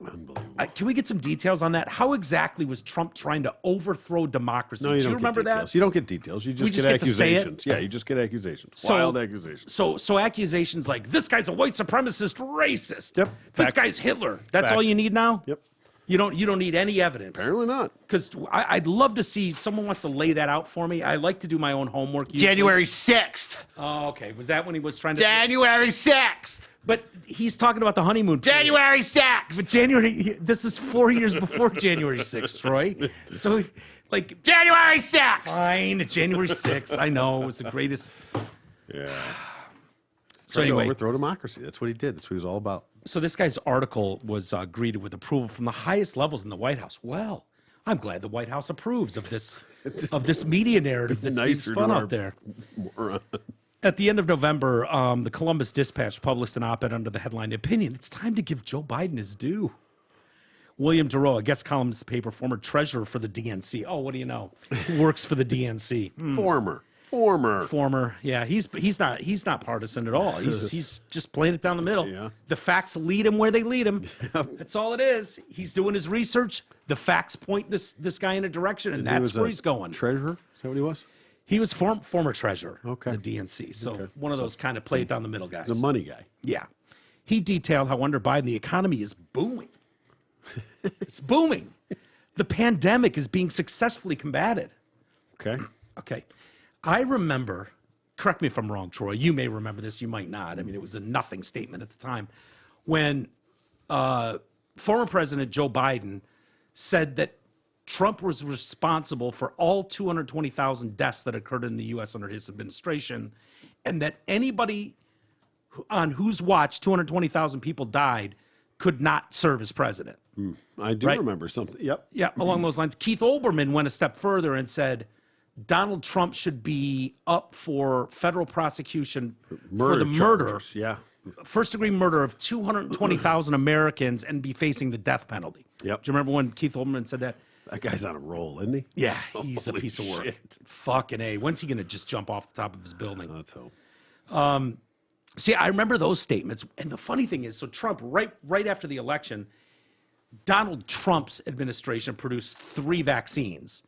Unbelievable. Can we get some details on that? How exactly was Trump trying to overthrow democracy? No, you Do don't you remember get details. that? You don't get details. You just just get get to say it? accusations. Yeah, you just get accusations. Wild accusations. So accusations like this guy's a white supremacist racist. Yep. This Fact. guy's Hitler. That's all Fact. you need now? Yep. You don't need any evidence. Apparently not. Because I'd love to see someone wants to lay that out for me. I like to do my own homework. Usually. January 6th. Oh, okay. Was that when he was trying to? January 6th. But he's talking about the honeymoon. period. January 6th. But January. This is 4 years before January 6th, Troy. So, like, January 6th. fine. January 6th. I know it was the greatest. Yeah. So Trying to anyway, overthrow democracy. That's what he did. That's what he was all about. so this guy's article was greeted with approval from the highest levels in the White House. Well, I'm glad the White House approves of this media narrative that's being Nicer spun to out our there. moron. At the end of November, the Columbus Dispatch published an op-ed under the headline, "Opinion, it's time to give Joe Biden his due." William Durow, a guest columnist of the paper, former treasurer for the DNC. Oh, what do you know? Works for the DNC. Former, yeah, he's not partisan at all. He's just playing it down the middle. Yeah. The facts lead him where they lead him. That's all it is. He's doing his research. The facts point this guy in a direction, and that's where he's going. Treasurer? Is that what he was? He was former treasurer, Okay. the DNC. So one of those kind of play it down the middle guys. He's a money guy. Yeah. He detailed how under Biden the economy is booming. It's booming. The pandemic is being successfully combated. Okay. Okay. I remember, correct me if I'm wrong, Troy, you may remember this, you might not. I mean, it was a nothing statement at the time. When former President Joe Biden said that Trump was responsible for all 220,000 deaths that occurred in the U.S. under his administration, and that anybody on whose watch 220,000 people died could not serve as president. I do Right. remember something. Yep. Yeah, along those lines. Keith Olbermann went a step further and said Donald Trump should be up for federal prosecution for the murder, charges. Yeah. first-degree murder of 220,000 Americans and be facing the death penalty. Yep. Do you remember when Keith Olbermann said that? That guy's on a roll, isn't he? Yeah, he's a Holy piece of work. shit. Fucking A. When's he going to just jump off the top of his building? Let's hope. See, I remember those statements. And the funny thing is, so Trump, right after the election, Donald Trump's administration produced 3 vaccines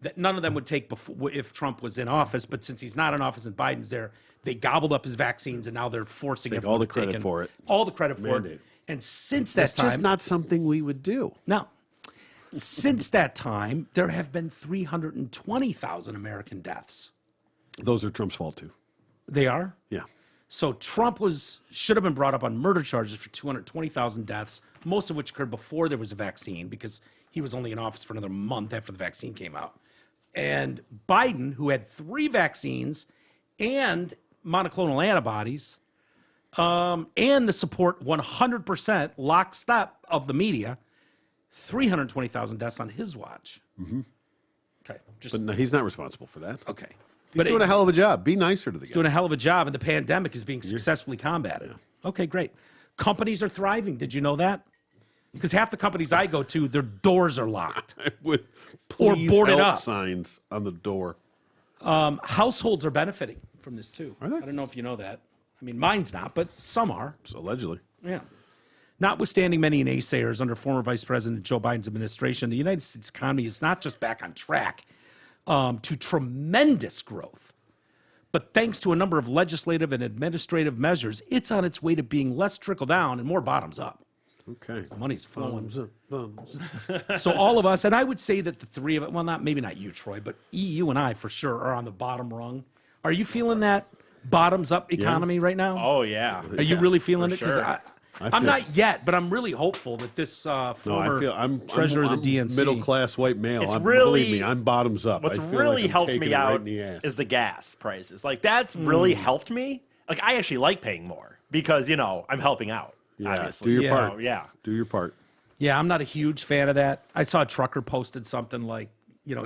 that none of them would take before if Trump was in office. But since he's not in office and Biden's there, they gobbled up his vaccines and now they're forcing Take everyone all the to credit take for it. all the credit for Mandate. it. And since that It's time, just not something we would do. no. Since that time, there have been 320,000 American deaths. Those are Trump's fault, too. They are? Yeah. So Trump should have been brought up on murder charges for 220,000 deaths, most of which occurred before there was a vaccine because he was only in office for another month after the vaccine came out. And Biden, who had 3 vaccines and monoclonal antibodies, and the support 100% lockstep of the media, 320,000 deaths on his watch. Okay. But no, he's not responsible for that. Okay. He's doing a hell of a job. Be nicer to the guy. doing a hell of a job, and the pandemic is being successfully combated. Okay, great. Companies are thriving. Did you know that? Because half the companies I go to, their doors are locked With or please boarded help up. signs on the door. Households are benefiting from this too. Are they? I don't know if you know that. I mean, mine's not, but some are. Allegedly. Yeah. Notwithstanding many naysayers under former Vice President Joe Biden's administration, the United States economy is not just back on track to tremendous growth, but thanks to a number of legislative and administrative measures, it's on its way to being less trickle down and more bottoms up. Okay. Money's flowing. Thumbs up, thumbs up. So all of us, and I would say that the three of it, well, maybe not you, Troy, but EU and I for sure are on the bottom rung. Are you feeling that bottoms up economy right now? Oh yeah. Are you really feeling it? Because sure. I'm not yet, but I'm really hopeful that this former treasurer of the DNC, middle class white male. It's Believe really- me, I'm bottoms up. What's I feel really like I'm helped taking me it right out in the ass. is the gas prices. Like that's really helped me. Like I actually like paying more because I'm helping out. Yeah, Obviously. do your Yeah. part. Yeah. Do your part. yeah, I'm not a huge fan of that. I saw a trucker posted something like,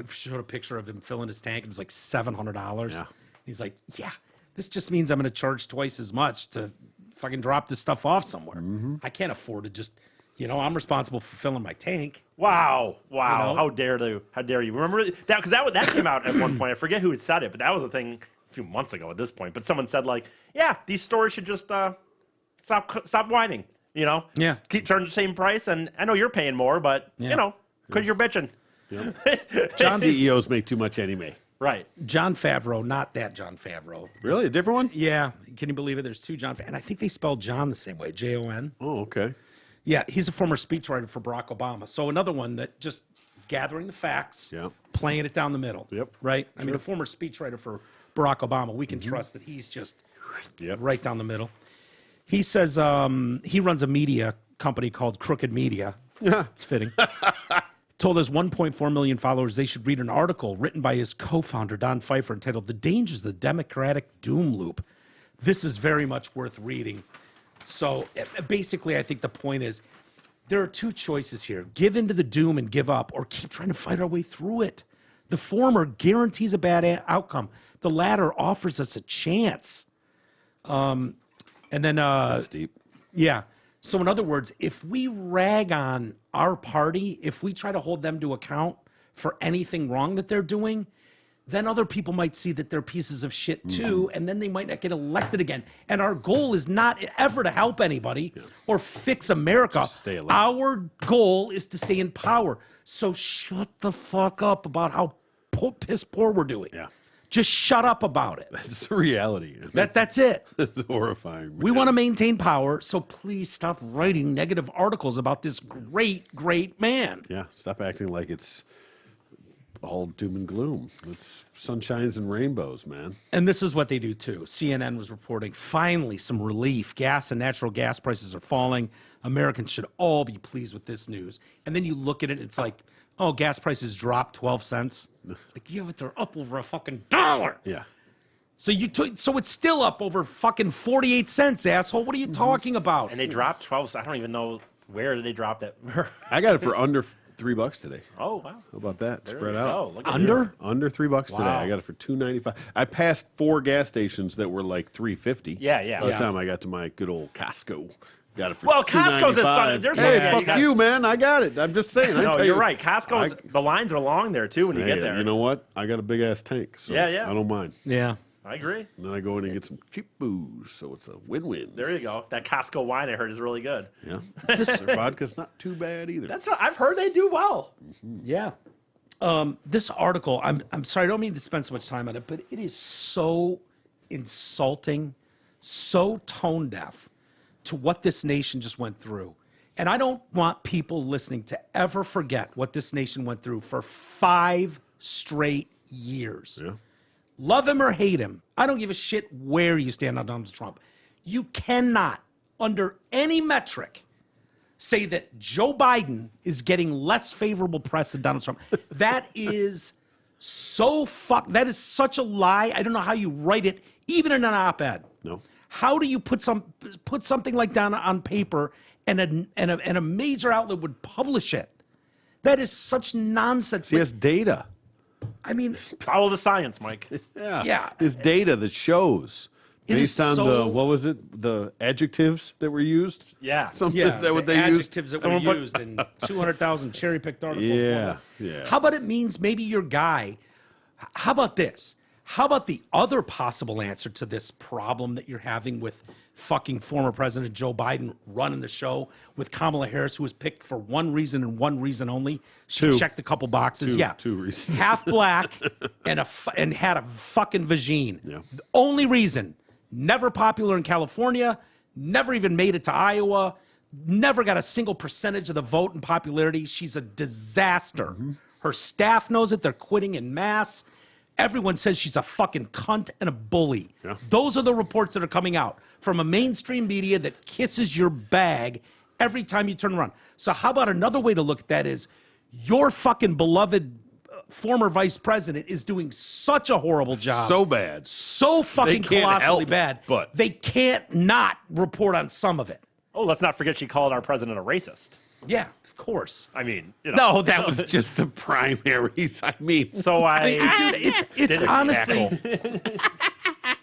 showed a picture of him filling his tank. It was like $700. Yeah. He's like, yeah, this just means I'm going to charge twice as much to fucking drop this stuff off somewhere. I can't afford to just, I'm responsible for filling my tank. Wow. Wow. You know? How dare you? Remember that? Because that came out at one point. I forget who had said it, but that was a thing a few months ago at this point. But someone said like, yeah, these stores should just stop whining. Yeah. Keep charging the same price. And I know you're paying more, but Yeah. because you're bitching. CEOs make too much anyway. Right. John Favreau, not that John Favreau. Really? A different one? Yeah. Can you believe it? There's two John, and I think they spell John the same way, Jon. Oh, okay. Yeah, he's a former speechwriter for Barack Obama. So another one that just gathering the facts, Yeah. playing it down the middle. Yep. Right? I mean, a former speechwriter for Barack Obama, we can trust that he's just Yep. right down the middle. He says he runs a media company called Crooked Media. It's fitting. Told his 1.4 million followers they should read an article written by his co-founder, Don Pfeiffer, entitled The Dangers of the Democratic Doom Loop. This is very much worth reading. So basically, I think the point is there are two choices here. Give into the doom and give up, or keep trying to fight our way through it. The former guarantees a bad outcome. The latter offers us a chance. And then, That's deep. yeah. So in other words, if we rag on our party, if we try to hold them to account for anything wrong that they're doing, then other people might see that they're pieces of shit too, and then they might not get elected again. And our goal is not ever to help anybody or fix America. stay elected. Our goal is to stay in power. So shut the fuck up about how piss poor we're doing. Yeah. Just shut up about it. It's the reality. That's it. It's horrifying. We want to maintain power, so please stop writing negative articles about this great, great man. Yeah, stop acting like it's all doom and gloom. It's sunshines and rainbows, man. And this is what they do too. CNN was reporting finally some relief. Gas and natural gas prices are falling. Americans should all be pleased with this news. And then you look at it, it's like, oh, gas prices dropped 12 cents. It's like, yeah, but they're up over a fucking $1. Yeah. So so it's still up over fucking 48 cents, asshole. What are you talking about? And they dropped 12. I don't even know where they dropped it. I got it for under $3 today. Oh wow. How about that? There Spread you out. go. Look at Under? Under $3 today. Wow. I got it for $2.95. I passed 4 gas stations that were like $3.50. Yeah, yeah. By the Yeah. time I got to my good old Costco, got it for Well, Costco's a $2.95. there's Hey, yeah, fuck you, man! I got it. I'm just saying. I No, tell you're you, right. Costco's the lines are long there too when you Hey, get there. you know what? I got a big ass tank, so Yeah, yeah. I don't mind. Yeah. I agree. And then I go in and get some cheap booze, so it's a win-win. There you go. That Costco wine I heard is really good. Yeah, This, their vodka's not too bad either. I've heard they do well. yeah. This article, I'm sorry, I don't mean to spend so much time on it, but it is so insulting, so tone deaf to what this nation just went through. And I don't want people listening to ever forget what this nation went through for 5 straight years. Yeah. Love him or hate him, I don't give a shit where you stand on Donald Trump. You cannot, under any metric, say that Joe Biden is getting less favorable press than Donald Trump. That is that is such a lie. I don't know how you write it, even in an op-ed. No. How do you put something like that on paper and a major outlet would publish it? That is such nonsense. He has data. I mean, Follow the science, Mike. Yeah. There's data that shows It is based on so- the what was it? The adjectives that were used. Yeah. Something yeah, is that what the they used? adjectives that were Someone put- used in 200,000 cherry-picked articles. Yeah, yeah. How about it means maybe your guy? How about this? How about the other possible answer to this problem that you're having with fucking former President Joe Biden running the show with Kamala Harris, who was picked for one reason and one reason only? She Two. checked a couple boxes. Two reasons. Half black and had a fucking vagine. Yeah. The only reason. Never popular in California. Never even made it to Iowa. Never got a single percentage of the vote in popularity. She's a disaster. Her staff knows it. They're quitting en masse. Everyone says she's a fucking cunt and a bully. Yeah. Those are the reports that are coming out from a mainstream media that kisses your bag every time you turn around. So how about another way to look at that is your fucking beloved former vice president is doing such a horrible job. So bad. So fucking can't colossally help, bad. but- they can't not report on some of it. Oh, let's not forget she called our president a racist. Yeah, of course. I mean, you know. No, that was just the primaries. I mean, So I mean, dude, it's didn't honestly,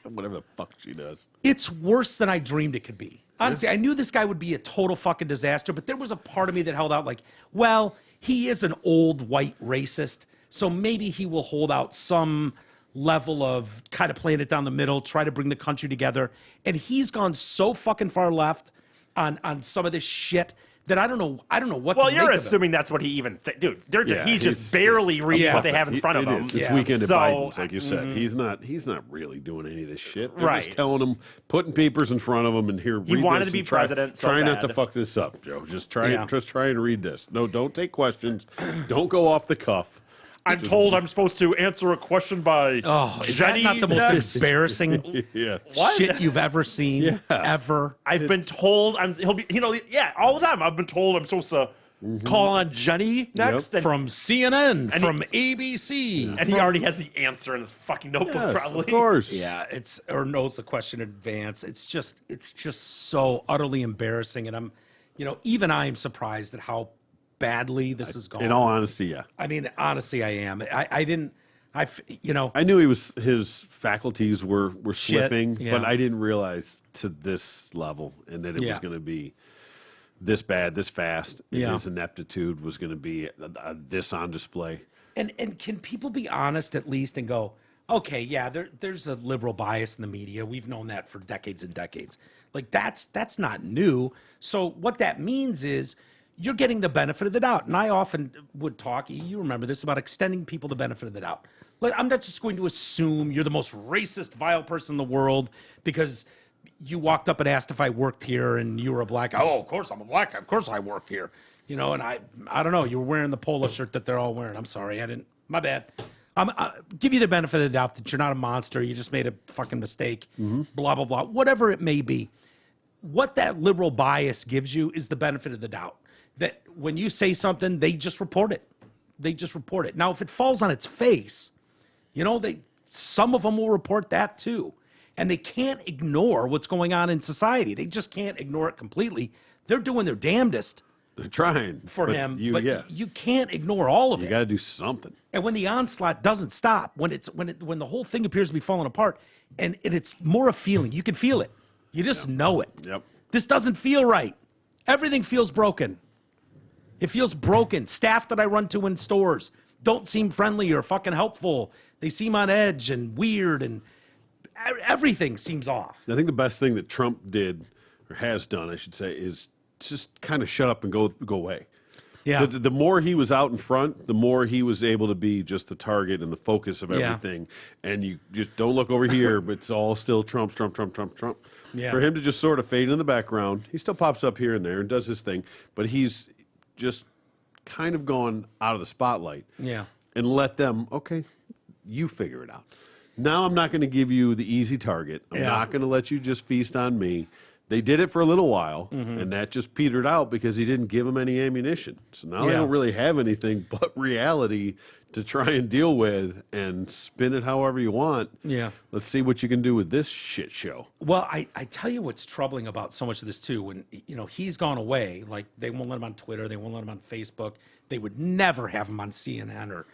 whatever the fuck she does. it's worse than I dreamed it could be. Honestly, I knew this guy would be a total fucking disaster, but there was a part of me that held out like, well, he is an old white racist, so maybe he will hold out some level of kind of playing it down the middle, try to bring the country together. And he's gone so fucking far left on some of this shit that I don't know what Well, to you're make of it. assuming that's what he even dude. Yeah, He's he's just barely just reading a what they have in front of It him. is. It's Yeah. weekend at So, Biden's, like you said. He's not really doing any of this shit. They're Right. just telling him, putting papers in front of him, and here. Read wanted this to be and try, president so Try not to bad. fuck this up, Joe. Just try Yeah. and read this. No, don't take questions. Don't go off the cuff. I'm told I'm supposed to answer a question by Oh, is Jenny that not the most next? embarrassing Yeah. shit you've ever seen? Ever? I've been told he'll be all the time. I've been told I'm supposed to call on Jenny next, and, From CNN, And from ABC. and he already has the answer in his fucking notebook. Yes, probably. of course. Yeah, it's or knows the question in advance. It's just so utterly embarrassing, and I'm, even I am surprised at how badly this has gone. In all honesty, yeah. I mean, honestly, I am. I didn't. I knew his faculties were slipping, yeah. but I didn't realize to this level, and that it Yeah. was going to be this bad, this fast. And Yeah. his ineptitude was going to be this on display. And can people be honest at least and go, okay, yeah, there's a liberal bias in the media. We've known that for decades and decades. Like that's not new. So what that means is you're getting the benefit of the doubt. And I often would talk, you remember this, about extending people the benefit of the doubt. Like, I'm not just going to assume you're the most racist, vile person in the world because you walked up and asked if I worked here and you were a black guy. Oh, of course I'm a black guy. Of course I work here. And I don't know. You were wearing the polo shirt that they're all wearing. I'm sorry. My bad. I give you the benefit of the doubt that you're not a monster. You just made a fucking mistake. Blah, blah, blah. Whatever it may be. What that liberal bias gives you is the benefit of the doubt. That when you say something, they just report it. They just report it. Now, if it falls on its face, some of them will report that too. And they can't ignore what's going on in society. They just can't ignore it completely. They're doing their damnedest They're trying for but him, You, but yeah, you can't ignore all of you it. got to do something. And when the onslaught doesn't stop, when the whole thing appears to be falling apart, and it's more a feeling, you can feel it. You just know it. Yep. This doesn't feel right. Everything feels broken. It feels broken. Staff that I run to in stores don't seem friendly or fucking helpful. They seem on edge and weird, and everything seems off. I think the best thing that Trump did, or has done, I should say, is just kind of shut up and go away. Yeah. The more he was out in front, the more he was able to be just the target and the focus of Yeah. everything. And you just don't look over here, but it's all still Trump. Yeah. For him to just sort of fade in the background, he still pops up here and there and does his thing, but he's just kind of gone out of the spotlight. Yeah. And let them, okay, you figure it out. Now I'm not going to give you the easy target. I'm Yeah. not going to let you just feast on me. They did it for a little while, and that just petered out because he didn't give them any ammunition. So now they Yeah. don't really have anything but reality to try and deal with and spin it however you want. Yeah. Let's see what you can do with this shit show. Well, I tell you what's troubling about so much of this too. When he's gone away, like they won't let him on Twitter, they won't let him on Facebook. They would never have him on CNN or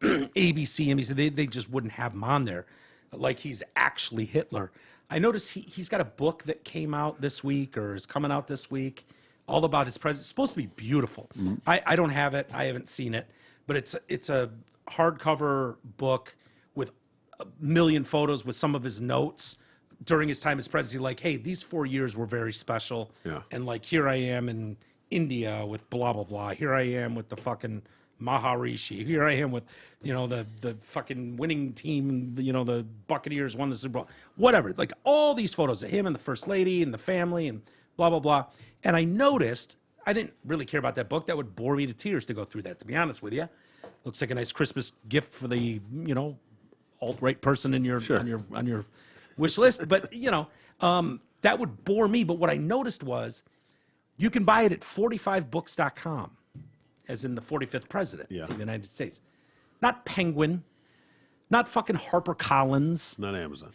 ABC, NBC, they just wouldn't have him on there. Like he's actually Hitler. I noticed he's got a book that came out this week or is coming out this week, all about his president. It's supposed to be beautiful. I don't have it. I haven't seen it, but it's a hardcover book with a million photos with some of his notes during his time as president. Like, hey, these 4 years were very special. Yeah. And like, here I am in India with blah, blah, blah. Here I am with the fucking Maharishi. Here I am with, the fucking winning team. The Buccaneers won the Super Bowl. Whatever. Like all these photos of him and the first lady and the family and blah, blah, blah. And I noticed, I didn't really care about that book. That would bore me to tears to go through that, to be honest with you. Looks like a nice Christmas gift for the, alt-right person in your on your wish list. But, that would bore me. But what I noticed was you can buy it at 45books.com, as in the 45th president of the United States. Not Penguin, not fucking HarperCollins. Not Amazon.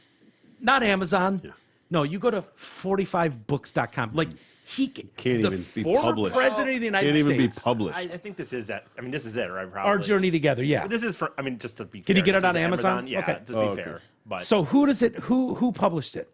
Not Amazon. Yeah. No, you go to 45books.com. Like, he Can't the even be former published. president of the United Can't even States. be published. I think this is that. I mean, this is it, right? Probably. Our journey together, yeah. This is for. I mean, just to be. Can fair, you get it this on is Amazon? Yeah, Okay. to be Okay. fair. But So who published it?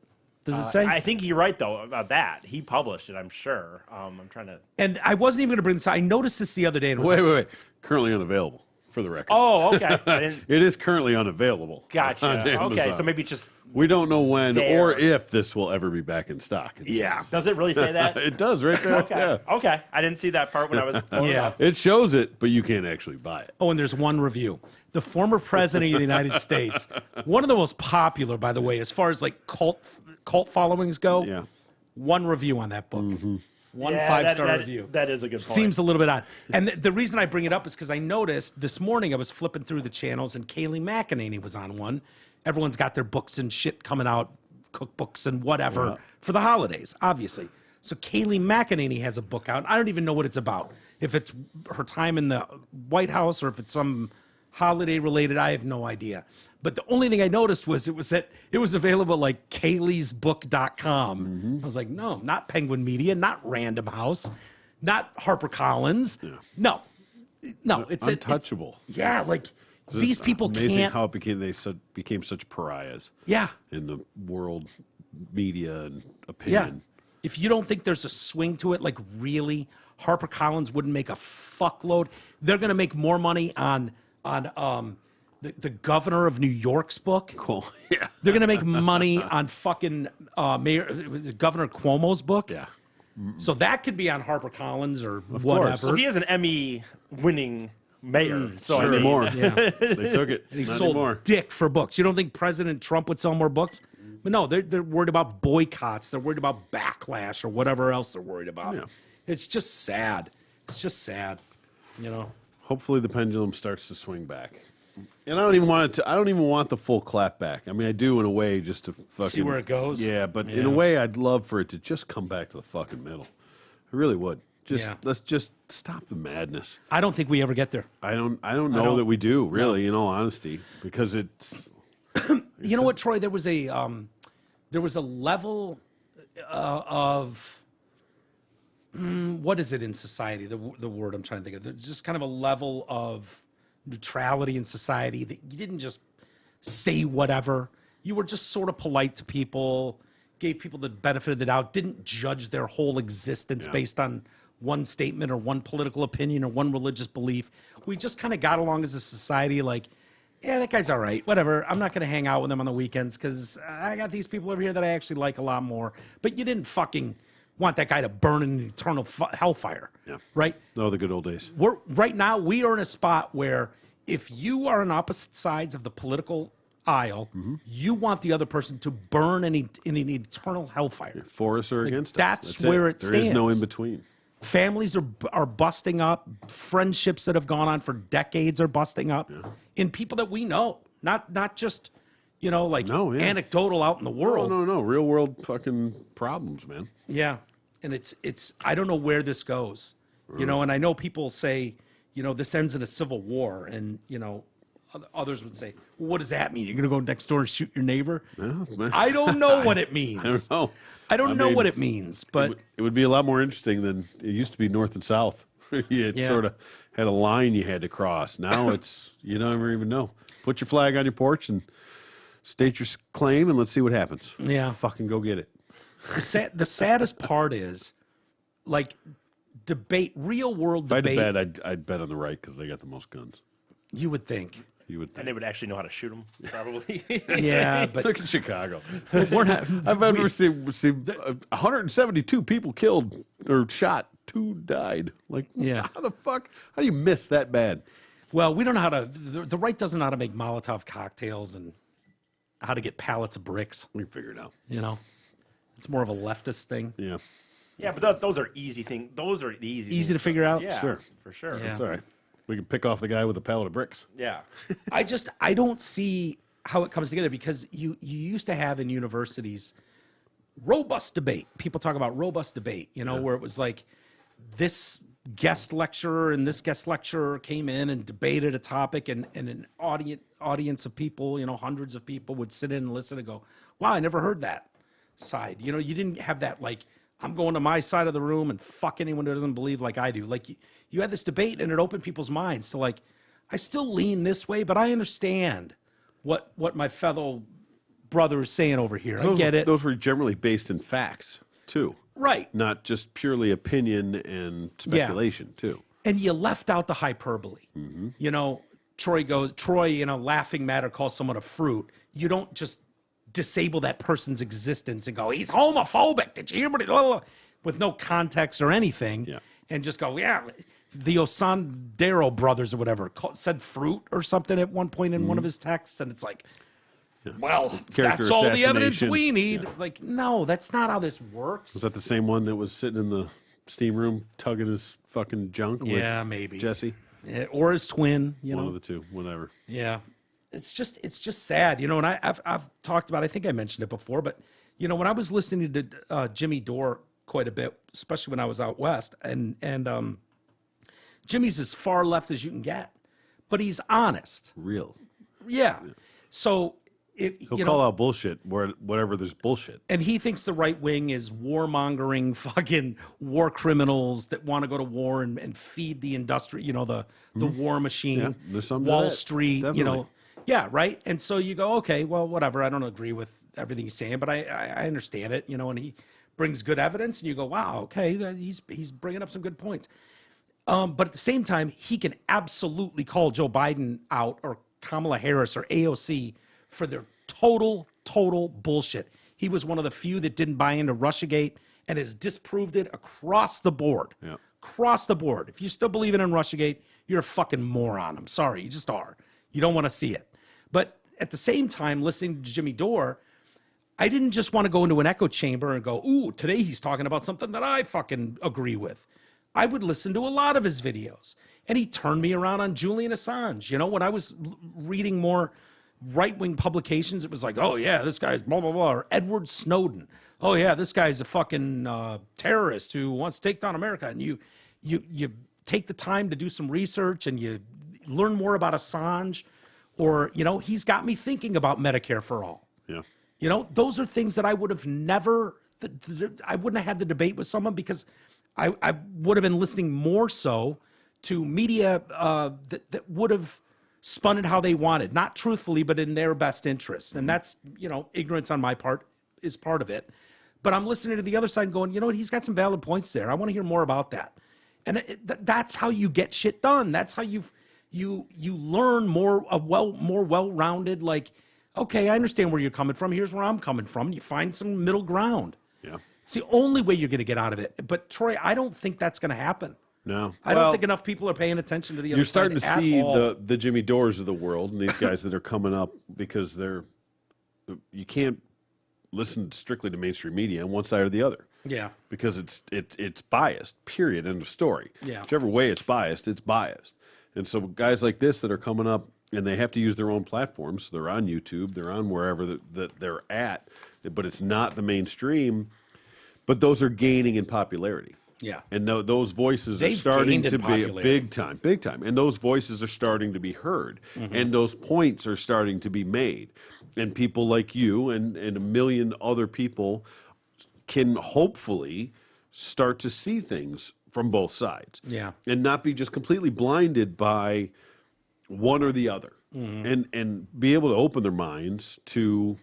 Does it say? I think you're right though about that. He published it. I'm sure. I'm trying to. And I wasn't even going to bring this up. I noticed this the other day. And it was Wait. Currently unavailable, for the record. Oh, okay. I didn't. It is currently unavailable. Gotcha. on Okay, Amazon. so maybe it's just. We don't know when There. or if this will ever be back in stock. It says. Does it really say that? It does right there. Okay. Yeah. Okay. I didn't see that part when I was. Yeah. It shows it, but you can't actually buy it. Oh, and there's one review. The former president of the United States, one of the most popular, by the way, as far as like cult followings go. Yeah. One review on that book. One Yeah, 5-star that- review. That is a good point. Seems a little bit odd. And the reason I bring it up is because I noticed this morning I was flipping through the channels and Kayleigh McEnany was on one. Everyone's got their books and shit coming out, cookbooks and whatever for the holidays, obviously. So Kayleigh McEnany has a book out. I don't even know what it's about. If it's her time in the White House or if it's some holiday related, I have no idea. But the only thing I noticed was it was available like kayleighsbook.com. I was like, no, not Penguin Media, not Random House, not HarperCollins. No, it's Untouchable. like these people Amazing can't. how it became such pariahs Yeah, in the world media and opinion. If you don't think there's a swing to it, like really, HarperCollins wouldn't make a fuckload. They're going to make more money on the governor of New York's book. Cool. Yeah. They're going to make money on fucking Governor Cuomo's book. Yeah. So that could be on HarperCollins or whatever. Well, he is an Emmy-winning mayor. So Not I mean, anymore. Yeah. They took it. And he Not sold anymore. dick for books. You don't think President Trump would sell more books? But no, they're worried about boycotts. They're worried about backlash or whatever else they're worried about. Yeah. It's just sad. It's just sad. Hopefully the pendulum starts to swing back. And I don't even want it to. I don't even want the full clap back. I mean, I do in a way just to fucking See where it goes? Yeah, but in a way, I'd love for it to just come back to the fucking middle. I really would. Let's just stop the madness. I don't think we ever get there. I don't know that we do really, in all honesty, because it's. You know what, Troy? There was a level of what is it in society? The word I'm trying to think of. There's just kind of a level of neutrality in society that you didn't just say whatever. You were just sort of polite to people, gave people the benefit of the doubt, didn't judge their whole existence based on one statement or one political opinion or one religious belief. We just kind of got along as a society like, yeah, that guy's all right. Whatever. I'm not going to hang out with him on the weekends because I got these people over here that I actually like a lot more. But you didn't fucking want that guy to burn in eternal hellfire. Yeah. Right? No, the good old days. Right now, we are in a spot where if you are on opposite sides of the political aisle, you want the other person to burn in an eternal hellfire. For us or against us. that's where it There is no in stands. between. Families are busting up. Friendships that have gone on for decades are busting up in people that we know, not just anecdotal out in the world. No. Real world fucking problems, man. Yeah, and it's I don't know where this goes, and I know people say, this ends in a civil war, and others would say, well, what does that mean? You're going to go next door and shoot your neighbor? Yeah, man. I don't know what it means. I don't know. I don't know mean, what it means, but it would be a lot more interesting than it used to be north and south. You Yeah. sort of had a line you had to cross. Now it's you don't even know. Put your flag on your porch and state your claim, and let's see what happens. Yeah. Fucking go get it. The saddest part is, like, real world If I had to debate. bet, I'd bet on the right because they got the most guns. You would think. You would And think. they would actually know how to shoot them, probably. Yeah, but Look at Chicago. we're not. I've ever seen 172 people killed or shot. 2 died. Like, Yeah. how the fuck? How do you miss that bad? Well, we don't know how to. The right doesn't know how to make Molotov cocktails and how to get pallets of bricks. We can figure it out. You know, it's more of a leftist thing. Yeah, Yeah, but those are easy things. Those are the easy. Easy to things. figure out. Yeah, Sure. for sure. Yeah. it's all right. We can pick off the guy with a pallet of bricks. Yeah. I don't see how it comes together because you used to have in universities robust debate. People talk about robust debate, you know, where it was like this guest lecturer and this guest lecturer came in and debated a topic and an audience of people, you know, hundreds of people would sit in and listen and go, wow, I never heard that side. You know, you didn't have that like, I'm going to my side of the room and fuck anyone who doesn't believe like I do. Like you had this debate and it opened people's minds to like, I still lean this way, but I understand what my fellow brother is saying over here. I get it. Those were generally based in facts, too. Right. Not just purely opinion and speculation, too. And you left out the hyperbole. You know, Troy in a laughing matter calls someone a fruit. You don't just disable that person's existence and go, he's homophobic. Did you hear what he, with no context or anything. Yeah. And just go, yeah, the Osandero brothers or whatever said fruit or something at one point in one of his texts. And it's like, well, Character that's all the evidence assassination. we need. Yeah. Like, no, that's not how this works. Was that the same one that was sitting in the steam room tugging his fucking junk Yeah, with maybe. Jesse? Yeah, or his twin, you One know. of the two, whatever. Yeah, it's just sad, you know. And I've talked about. I think I mentioned it before, but you know, when I was listening to Jimmy Dore quite a bit, especially when I was out west, and Jimmy's as far left as you can get, but he's honest. Real. Yeah. So He'll you call know, out bullshit whatever there's bullshit. and he thinks the right wing is warmongering fucking war criminals that want to go to war and feed the industry, you know, the war machine, Yeah, there's something to Wall that. Street, you Definitely. know. Yeah, right. And so you go, okay, well, whatever. I don't agree with everything he's saying, but I understand it, you know. And he brings good evidence, and you go, wow, okay, he's bringing up some good points. But at the same time, he can absolutely call Joe Biden out or Kamala Harris or AOC for their total bullshit. He was one of the few that didn't buy into Russiagate and has disproved it across the board. Yeah. Across the board. If you still believe in Russiagate, you're a fucking moron. I'm sorry, you just are. You don't want to see it. But at the same time, listening to Jimmy Dore, I didn't just want to go into an echo chamber and go, ooh, today he's talking about something that I fucking agree with. I would listen to a lot of his videos. And he turned me around on Julian Assange. You know, when I was reading more right-wing publications, it was like, oh, yeah, this guy's blah, blah, blah. Or Edward Snowden. Oh, yeah, this guy's a fucking terrorist who wants to take down America. And you take the time to do some research and you learn more about Assange. Or, you know, he's got me thinking about Medicare for all. Yeah. You know, those are things that I would have never, I wouldn't have had the debate with someone because I would have been listening more so to media that would have spun it how they wanted, not truthfully, but in their best interest. And that's, you know, ignorance on my part is part of it. But I'm listening to the other side and going, you know what, he's got some valid points there. I want to hear more about that. And that's how you get shit done. That's how you learn more well-rounded, like, okay, I understand where you're coming from. Here's where I'm coming from. You find some middle ground. Yeah. It's the only way you're going to get out of it. But Troy, I don't think that's going to happen. No. I don't think enough people are paying attention to the other You're side starting to at see all. the Jimmy Dores of the world and these guys that are coming up because you can't listen strictly to mainstream media on one side or the other. Yeah. Because it's biased, period, end of story. Yeah. Whichever way it's biased. And so guys like this that are coming up and they have to use their own platforms. They're on YouTube, they're on wherever that they're at, but it's not the mainstream. But those are gaining in popularity. Yeah. And those voices They've are starting gained in to be popularity. big time. And those voices are starting to be heard. And those points are starting to be made. And people like you and a million other people can hopefully start to see things from both sides. Yeah. And not be just completely blinded by one or the other. And be able to open their minds to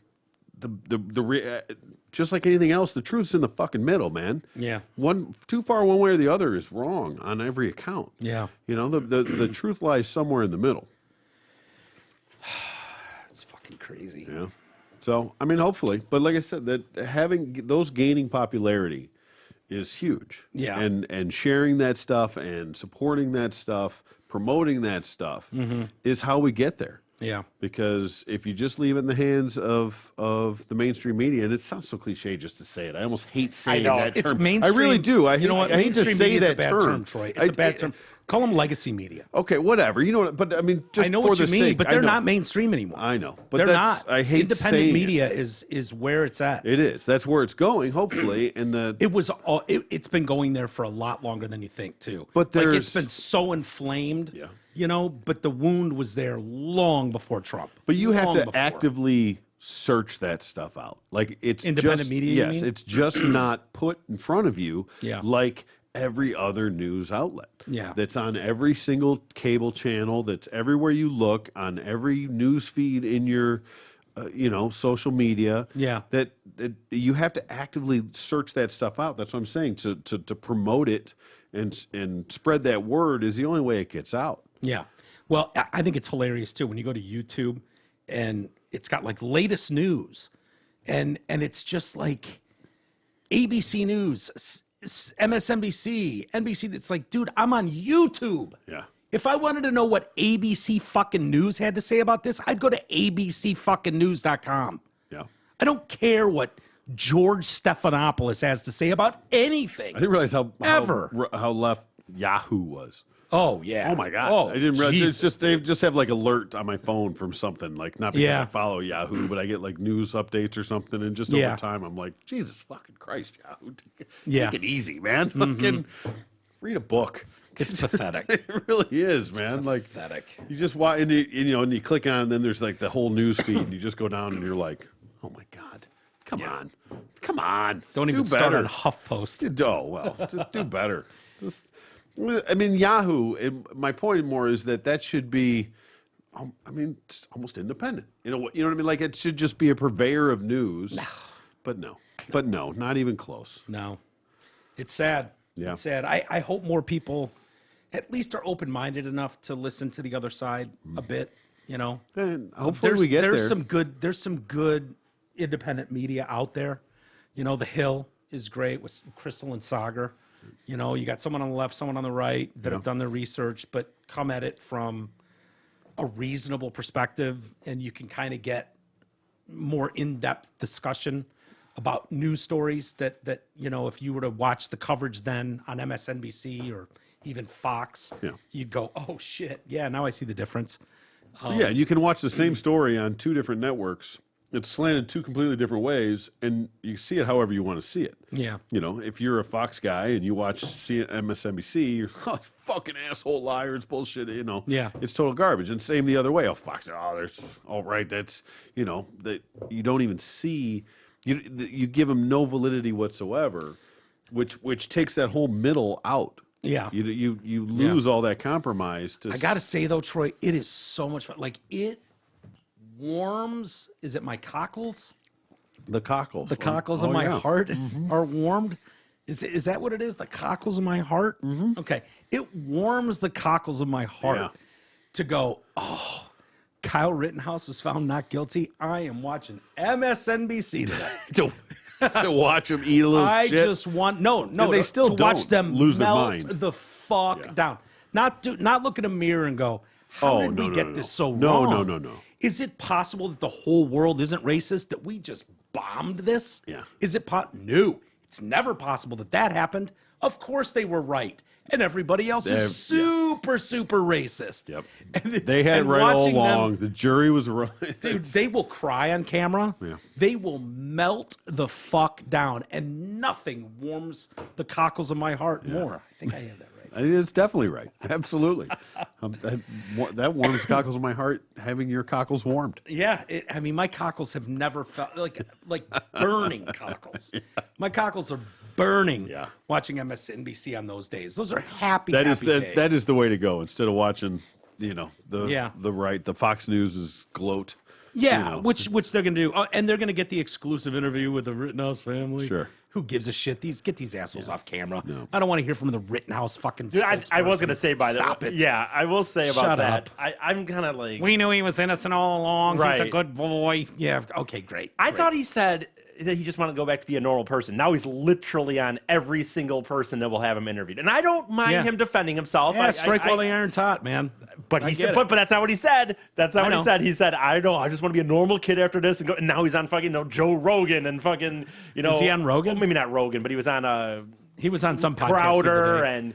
just like anything else, the truth's in the fucking middle, man. Yeah. Too far one way or the other is wrong on every account. Yeah. You know, the truth lies somewhere in the middle. It's fucking crazy. Yeah. So, I mean, hopefully, but like I said, that having those gaining popularity is huge. Yeah. And sharing that stuff and supporting that stuff, promoting that stuff is how we get there. Yeah. Because if you just leave it in the hands of the mainstream media, and it sounds so cliche just to say it, I almost hate saying know. that It's term. mainstream. I really do. I You know what? hate to Mainstream say media is that a bad term, Troy. It's a bad term. Call them legacy media. Okay, whatever. You know what? But I mean, just I know for what you the mean, sake, but I they're know. not mainstream anymore. I know, but They're that's, not. I hate Independent saying media it. is where it's at. It is. That's where it's going. Hopefully, and It's been going there for a lot longer than you think too. But like there's- it's been so inflamed. Yeah. You know, but the wound was there long before Trump. But you have Long to before. actively search that stuff out. Like it's Independent just, media, you Yes, mean? it's just not put in front of you. Yeah. Like every other news outlet. Yeah. That's on every single cable channel. That's everywhere you look, on every news feed in your, social media. Yeah. That you have to actively search that stuff out. That's what I'm saying. To promote it and spread that word is the only way it gets out. Yeah. Well, I think it's hilarious too when you go to YouTube and it's got like latest news and it's just like ABC News, MSNBC, NBC. It's like, dude, I'm on YouTube. Yeah. If I wanted to know what ABC fucking news had to say about this, I'd go to abcfuckingnews.com. Yeah. I don't care what George Stephanopoulos has to say about anything. I didn't realize how left Yahoo was. Oh yeah. Oh my god! Oh, I didn't realize. Jesus, It's just they just have like alert on my phone from something, like not because Yeah. I follow Yahoo, but I get like news updates or something, and just Yeah. over time, I'm like, Jesus fucking Christ, Yahoo, Yeah. take it easy, man. Fucking read a book. It's pathetic. It really is, man. Like Pathetic. you just watch, and you click on, and then there's like the whole news feed, and you just go down, and you're like, oh my god, come on, Don't do even start better. on HuffPost. Oh, well, just do better. I mean, Yahoo, my point more is that should be, it's almost independent. You know what I mean? Like it should just be a purveyor of news. But no, not even close. No. It's sad. Yeah. It's sad. I hope more people at least are open-minded enough to listen to the other side a bit, you know. And hopefully we get there's there. There's some good independent media out there. You know, The Hill is great with Crystal and Sagar. You know, you got someone on the left, someone on the right that have done their research, but come at it from a reasonable perspective, and you can kind of get more in-depth discussion about news stories that if you were to watch the coverage then on MSNBC or even Fox, you'd go, oh shit, yeah, now I see the difference. Yeah, you can watch the same story on two different networks. It's slanted two completely different ways, and you see it however you want to see it. Yeah. You know, if you're a Fox guy and you watch MSNBC, you're like, fucking asshole, liar, it's bullshit, you know. Yeah. It's total garbage. And same the other way. Oh, Fox, there's, all right, that's, that you don't even see, you give them no validity whatsoever, which takes that whole middle out. Yeah. You lose all that compromise. I got to say, though, Troy, it is so much fun. Like, it warms, is it my cockles? The cockles. The cockles of my heart are warmed. Is that what it is? The cockles of my heart? Okay. It warms the cockles of my heart to go, oh, Kyle Rittenhouse was found not guilty. I am watching MSNBC today. to watch them eat a little shit. Just want they still to watch don't them lose their melt mind. the fuck down. Not look in a mirror and go, how did we get this so wrong? No. Is it possible that the whole world isn't racist, that we just bombed this? Yeah. Is it No, it's never possible that happened. Of course they were right. And everybody else is super racist. Yep. And, They had it and right all watching along. The jury was right. Dude, they will cry on camera. Yeah. They will melt the fuck down, and nothing warms the cockles of my heart more. I think I have that right. It's definitely right. Absolutely. That warms the cockles of my heart, having your cockles warmed. Yeah, my cockles have never felt like burning cockles. My cockles are burning Yeah. watching MSNBC on those days. Those are happy. That is happy days. that is the way to go. Instead of watching, Yeah. the Fox News is gloat. Yeah, you know. which they're going to do, and they're going to get the exclusive interview with the Rittenhouse family. Sure. Who gives a shit? Get these assholes off camera. I don't want to hear from the Rittenhouse fucking. Dude, I was gonna spokesperson. say by Stop that. it. Yeah, I will say about Shut that. up. I'm kind of like. We knew he was innocent all along. He's a Right. good boy. Yeah. Okay. Great. I great. thought he said that he just wanted to go back to be a normal person. Now he's literally on every single person that will have him interviewed, and I don't mind Yeah. him defending himself. Yeah, I- strike I- while the iron's hot, man. But I he get said, it. but that's not what he said. That's not I what know. he said. He said, I just want to be a normal kid after this, and go. And now he's on fucking Joe Rogan and fucking Is he on Rogan? Well, maybe not Rogan, but he was on He was on some podcast. Crowder the other day. and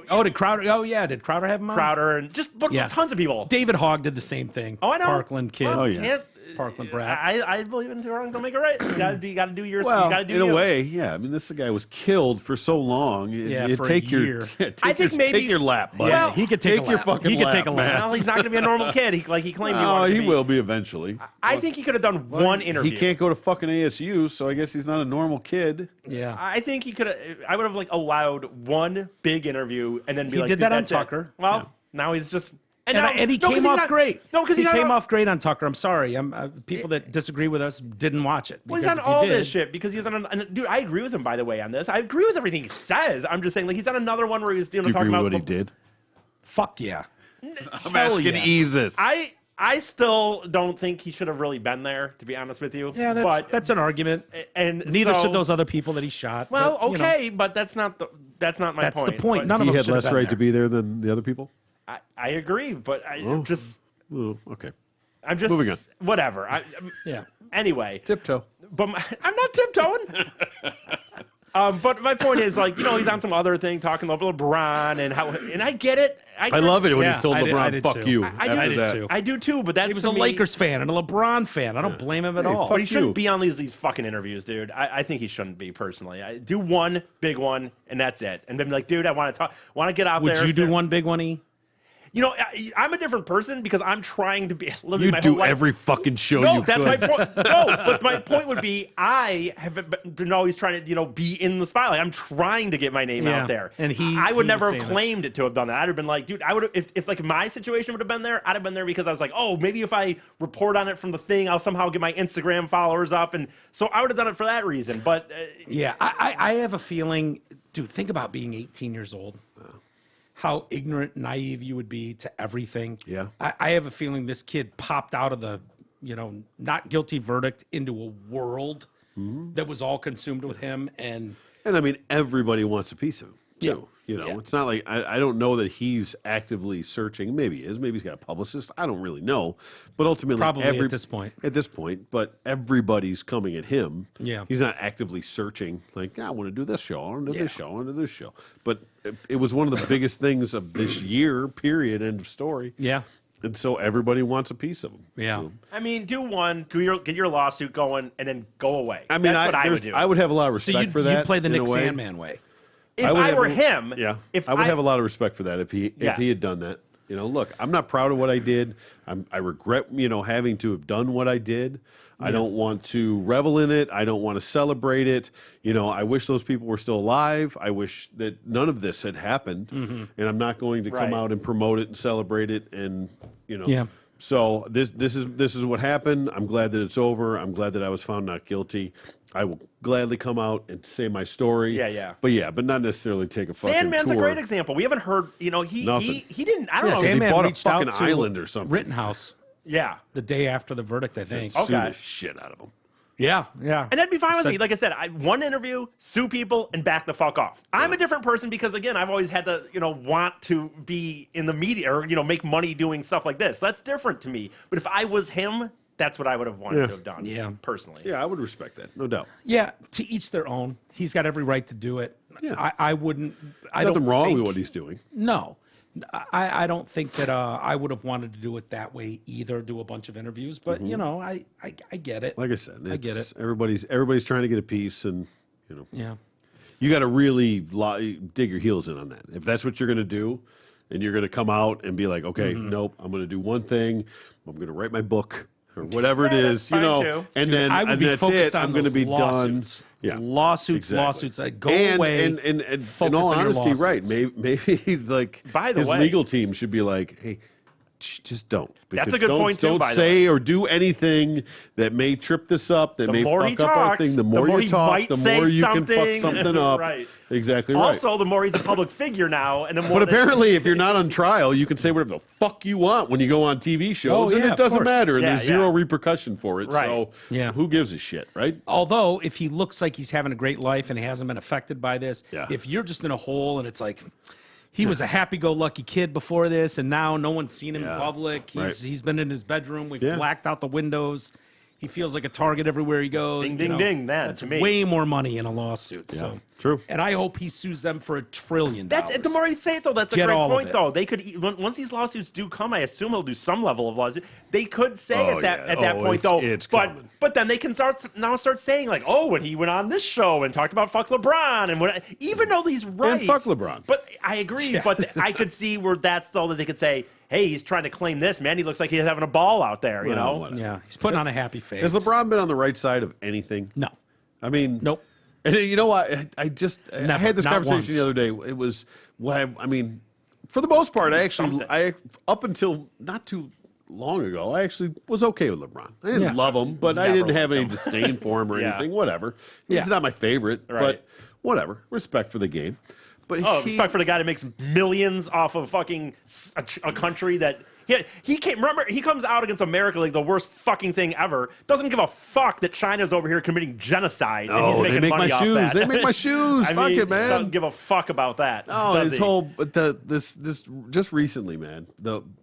Oh, did Crowder? Oh, yeah. Did Crowder have him on? Crowder and just Yeah. tons of people. David Hogg did the same thing. Oh, I know. Parkland kid. Well, Oh, yeah. can't- Parkland brat. I believe in two wrongs don't make it right. You got to do yours. Well, you got to do in a you. way, yeah. I mean, this guy was killed for so long. Yeah, You for a take your year. I think maybe- take your lap, buddy. Yeah, he could take a your lap. fucking He could lap, take a lap. man. Well, he's not going to be a normal kid. He claimed he Oh, wanted to he be. will be eventually. I think he could have done one interview. He can't go to fucking ASU, so I guess he's not a normal kid. Yeah. I think he could have. I would have allowed one big interview and then be He like, did "Dude, that on that's it." Tucker. Well, now he's just And, now, and he no, 'cause came he's off not- great. No, because he he's came not, off great on Tucker. I'm sorry. People that disagree with us didn't watch it. Well, he's because on if you all did- this shit because he's on. Dude, I agree with him by the way on this. I agree with everything he says. I'm just saying, he's on another one where he's Do you talking agree with about what he did? Fuck yeah. I'm Hell asking yes. Jesus. I still don't think he should have really been there, to be honest with you. Yeah, but, that's an argument. and Neither so- should those other people that he shot. Well, but, you know, okay, but that's not my that's point. the point. But None of He them had should have less been right there. to be there than the other people? I agree, but I'm just Okay. moving on. Whatever. Yeah. Anyway, Tiptoe. but I'm not tiptoeing. But my point is, he's on some other thing talking about LeBron and how, and I get it. I love it when Yeah, he's told I LeBron, did fuck too. you. I after did that. too. I do too, but that's He was to a me- Lakers fan and a LeBron fan. I don't blame him at all. But he shouldn't you. be on these fucking interviews, dude. I think he shouldn't be personally. I do one big one and that's it. And then be like, dude, I want to get out Would there. you do one big one, E? I'm a different person because I'm trying to be living You my do whole life. every fucking show No, you that's could. my point. No, but my point would be I have been always trying to, be in the spotlight. I'm trying to get my name Yeah, out there. and I would he never was have saying that. claimed it to have done that. I'd have been like, dude, I would have, if like my situation would have been there, I'd have been there because I was like, oh, maybe if I report on it from the thing, I'll somehow get my Instagram followers up. And so I would have done it for that reason. But Yeah, I have a feeling, dude, think about being 18 years old. How ignorant, naive you would be to everything. Yeah. I have a feeling this kid popped out of the, not guilty verdict into a world that was all consumed with him. And And I mean, everybody wants a piece of him, too. Yeah. It's not like I don't know that he's actively searching. Maybe he is. Maybe he's got a publicist. I don't really know. But ultimately, Probably at this point. At this point, but everybody's coming at him. Yeah. He's not actively searching, like, I want to do this show. I want to do this show. I want to do this show. But it was one of the biggest things of this year, period, end of story. yeah, And so everybody wants a piece of him. yeah. I mean, do one, get your lawsuit going, and then go away. I mean, That's what I would do. I would have a lot of So respect for that. you'd play the in a Nick way. Sandman way. if would I have were a- him, Yeah, if I would have a lot of respect for that if he Yeah. had done that. Look, I'm not proud of what I did. I regret having to have done what I did. I don't want to revel in it. I don't want to celebrate it. I wish those people were still alive. I wish that none of this had happened. And I'm not going to come Right. out and promote it and celebrate it. And Yeah. So this is what happened. I'm glad that it's over. I'm glad that I was found not guilty. I will gladly come out and say my story. Yeah. But not necessarily take a fucking Sandman's tour. a great example. We haven't heard, he Nothing. he didn't. I don't Yeah, know. he Sandman bought a reached out fucking to island or something. Rittenhouse Yeah. the day after the verdict, I think. Sue Okay. the shit out of him. Yeah. And that'd be fine with Said- me. Like I said, one interview, sue people, and back the fuck off. I'm a different person because, again, I've always had to, want to be in the media or, make money doing stuff like this. That's different to me. But if I was him, that's what I would have wanted to have done. Yeah. Personally. Yeah, I would respect that, no doubt. Yeah, to each their own. He's got every right to do it. Yeah. I wouldn't. I Nothing don't wrong think, with what he's doing. No, I don't think that I would have wanted to do it that way either. Do a bunch of interviews, but I get it. Like I said, I get it's- it. Everybody's trying to get a piece, and Yeah. you got to really dig your heels in on that. If that's what you're going to do, and you're going to come out and be like, okay, Mm-hmm. nope, I'm going to do one thing. I'm going to write my book or whatever it Yeah, is, that's fine, too. and Dude, then I would and be that's focused it. on I'm going to those be lawsuits. done. Yeah. Lawsuits, Exactly. lawsuits. Go away. And in focus all on your honesty, right? lawsuits. Maybe he's like By the his way- legal team should be like, hey, just don't. That's Because a good don't, point, too, Don't by the say or do anything that may trip this up, that The may more he fuck up our talks, thing. The the more more you he talk, might the say more you can something. fuck something up. Right. Exactly right. Also, the more he's a public figure now, and the more But that- apparently, if you're not on trial, you can say whatever the fuck you want when you go on TV shows, Oh, and yeah, it of doesn't course. matter, and Yeah, there's zero yeah. repercussion for it. Right. So, Yeah. who gives a shit, right? Although, if he looks like he's having a great life and he hasn't been affected by this, Yeah. if you're just in a hole and it's like he was a happy-go-lucky kid before this, and now no one's seen him Yeah. in public. Right. He's been in his bedroom. We've Yeah. blacked out the windows. He feels like a target everywhere he goes. Ding, you ding, know. ding, man, That's to me. way more money in a lawsuit. So true. And I hope he sues them for $1 trillion. That's the more you say it though. That's a Get great all of point it. though. They could once these lawsuits do come, I assume he'll do some level of lawsuit. They could say Oh, at that yeah. point it's- though. it's but coming. but then they can start saying like, oh, when he went on this show and talked about fuck LeBron and what, even though he's right. fuck LeBron. But I agree. Yeah. But I could see where that's though that they could say, hey, he's trying to claim this. Man, he looks like he's having a ball out there. You Well, know. whatever. Yeah, he's putting on a happy face. Has LeBron been on the right side of anything? No. I mean, Nope. And you know what? I Never. had this Not conversation once. the other day. It was, well, I mean, for the most part, Something. up until not too long ago, I actually was okay with LeBron. I didn't Yeah. love him, but I Never didn't have liked any him. disdain for him or Yeah. anything. Whatever. He's Yeah. not my favorite, Right. but whatever. Respect for the game. But Oh, respect for the guy that makes millions off of fucking a country that he can't remember. He comes out against America like the worst fucking thing ever. Doesn't give a fuck that China's over here committing genocide. and he's No, making they make money my off shoes. that. They make my shoes. I Fuck mean, it, man. Doesn't give a fuck about that. Oh, does his he? whole but this just recently, man.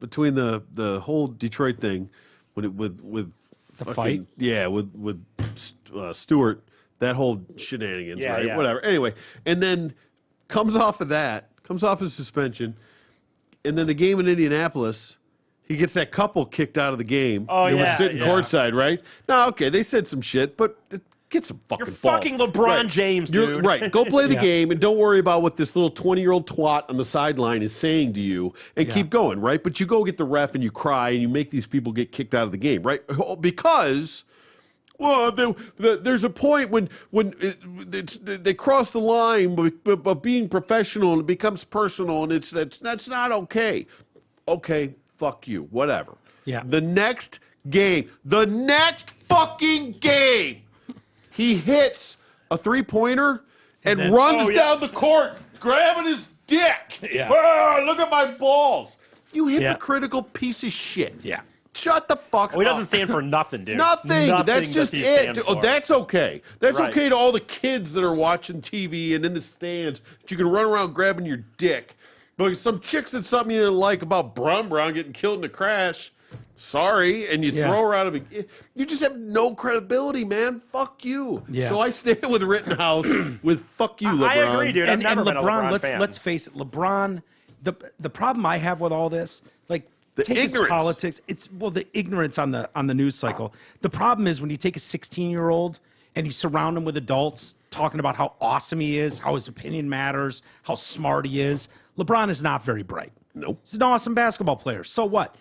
Between the whole Detroit thing, with The fucking- fight? yeah, with Stewart, that whole shenanigans, Yeah, right? yeah. Whatever. Anyway, and then comes off his suspension, and then the game in Indianapolis. He gets that couple kicked out of the game. Oh, They yeah, were sitting yeah. courtside, right? Now, okay, they said some shit, but get some fucking You're balls. fucking LeBron Right. James, You're- dude. Right. Go play the Yeah. game and don't worry about what this little 20-year-old twat on the sideline is saying to you and Yeah. keep going, right? But you go get the ref and you cry and you make these people get kicked out of the game, right? Because... Well, there's a point when they cross the line of being professional and it becomes personal, and that's not okay. Okay, fuck you, whatever. Yeah. The next fucking game, he hits a 3-pointer and then- runs Oh, yeah. down the court, grabbing his dick. Yeah. Ah, look at my balls. You Yeah. hypocritical piece of shit. Yeah. Shut the fuck Oh, he up. doesn't stand for nothing, dude. Nothing. That's Nothing just does he it. stand Oh, for. that's okay. That's Right. okay to all the kids that are watching TV and in the stands. That you can run around grabbing your dick. But some chick said something you didn't like about Brown getting killed in a crash. Sorry, and you Yeah. throw her out of it. You just have no credibility, man. Fuck you. Yeah. So I stand with Rittenhouse with fuck you, LeBron. I agree, dude. I've And never been a LeBron, LeBron fan. let's face it, LeBron. The problem I have with all this, like The take his ignorance. politics. It's the ignorance on the news cycle. The problem is when you take a 16-year-old and you surround him with adults talking about how awesome he is, how his opinion matters, how smart he is. LeBron is not very bright. Nope. He's an awesome basketball player. So what?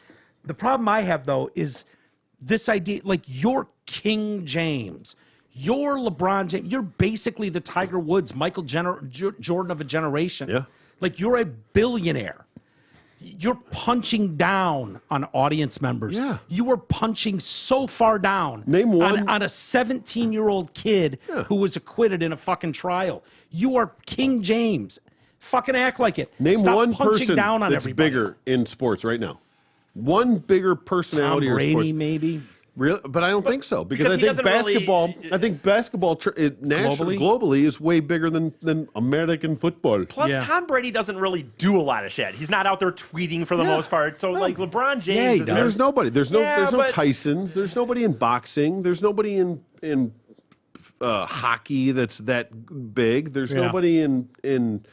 The problem I have though is this idea, like you're King James. You're LeBron James. You're basically the Tiger Woods, Michael Jordan of a generation. Yeah. Like you're a billionaire. You're punching down on audience members. Yeah. You were punching so far down Name one- on a 17-year-old kid Yeah. who was acquitted in a fucking trial. You are King James. Fucking act like it. Name Stop one punching person down on that's everybody. bigger in sports right now. One bigger Tom personality or Brady, sport. maybe. Really? But I don't think so because because I he think doesn't really- basketball. I think basketball globally is way bigger than American football. Plus, Yeah. Tom Brady doesn't really do a lot of shit. He's not out there tweeting for the Yeah. most part. So, like, LeBron James Yeah, he is does. There's nobody. There's no. Yeah, there's no but- Tysons. There's nobody in boxing. There's nobody in hockey that's that big. There's Yeah. nobody in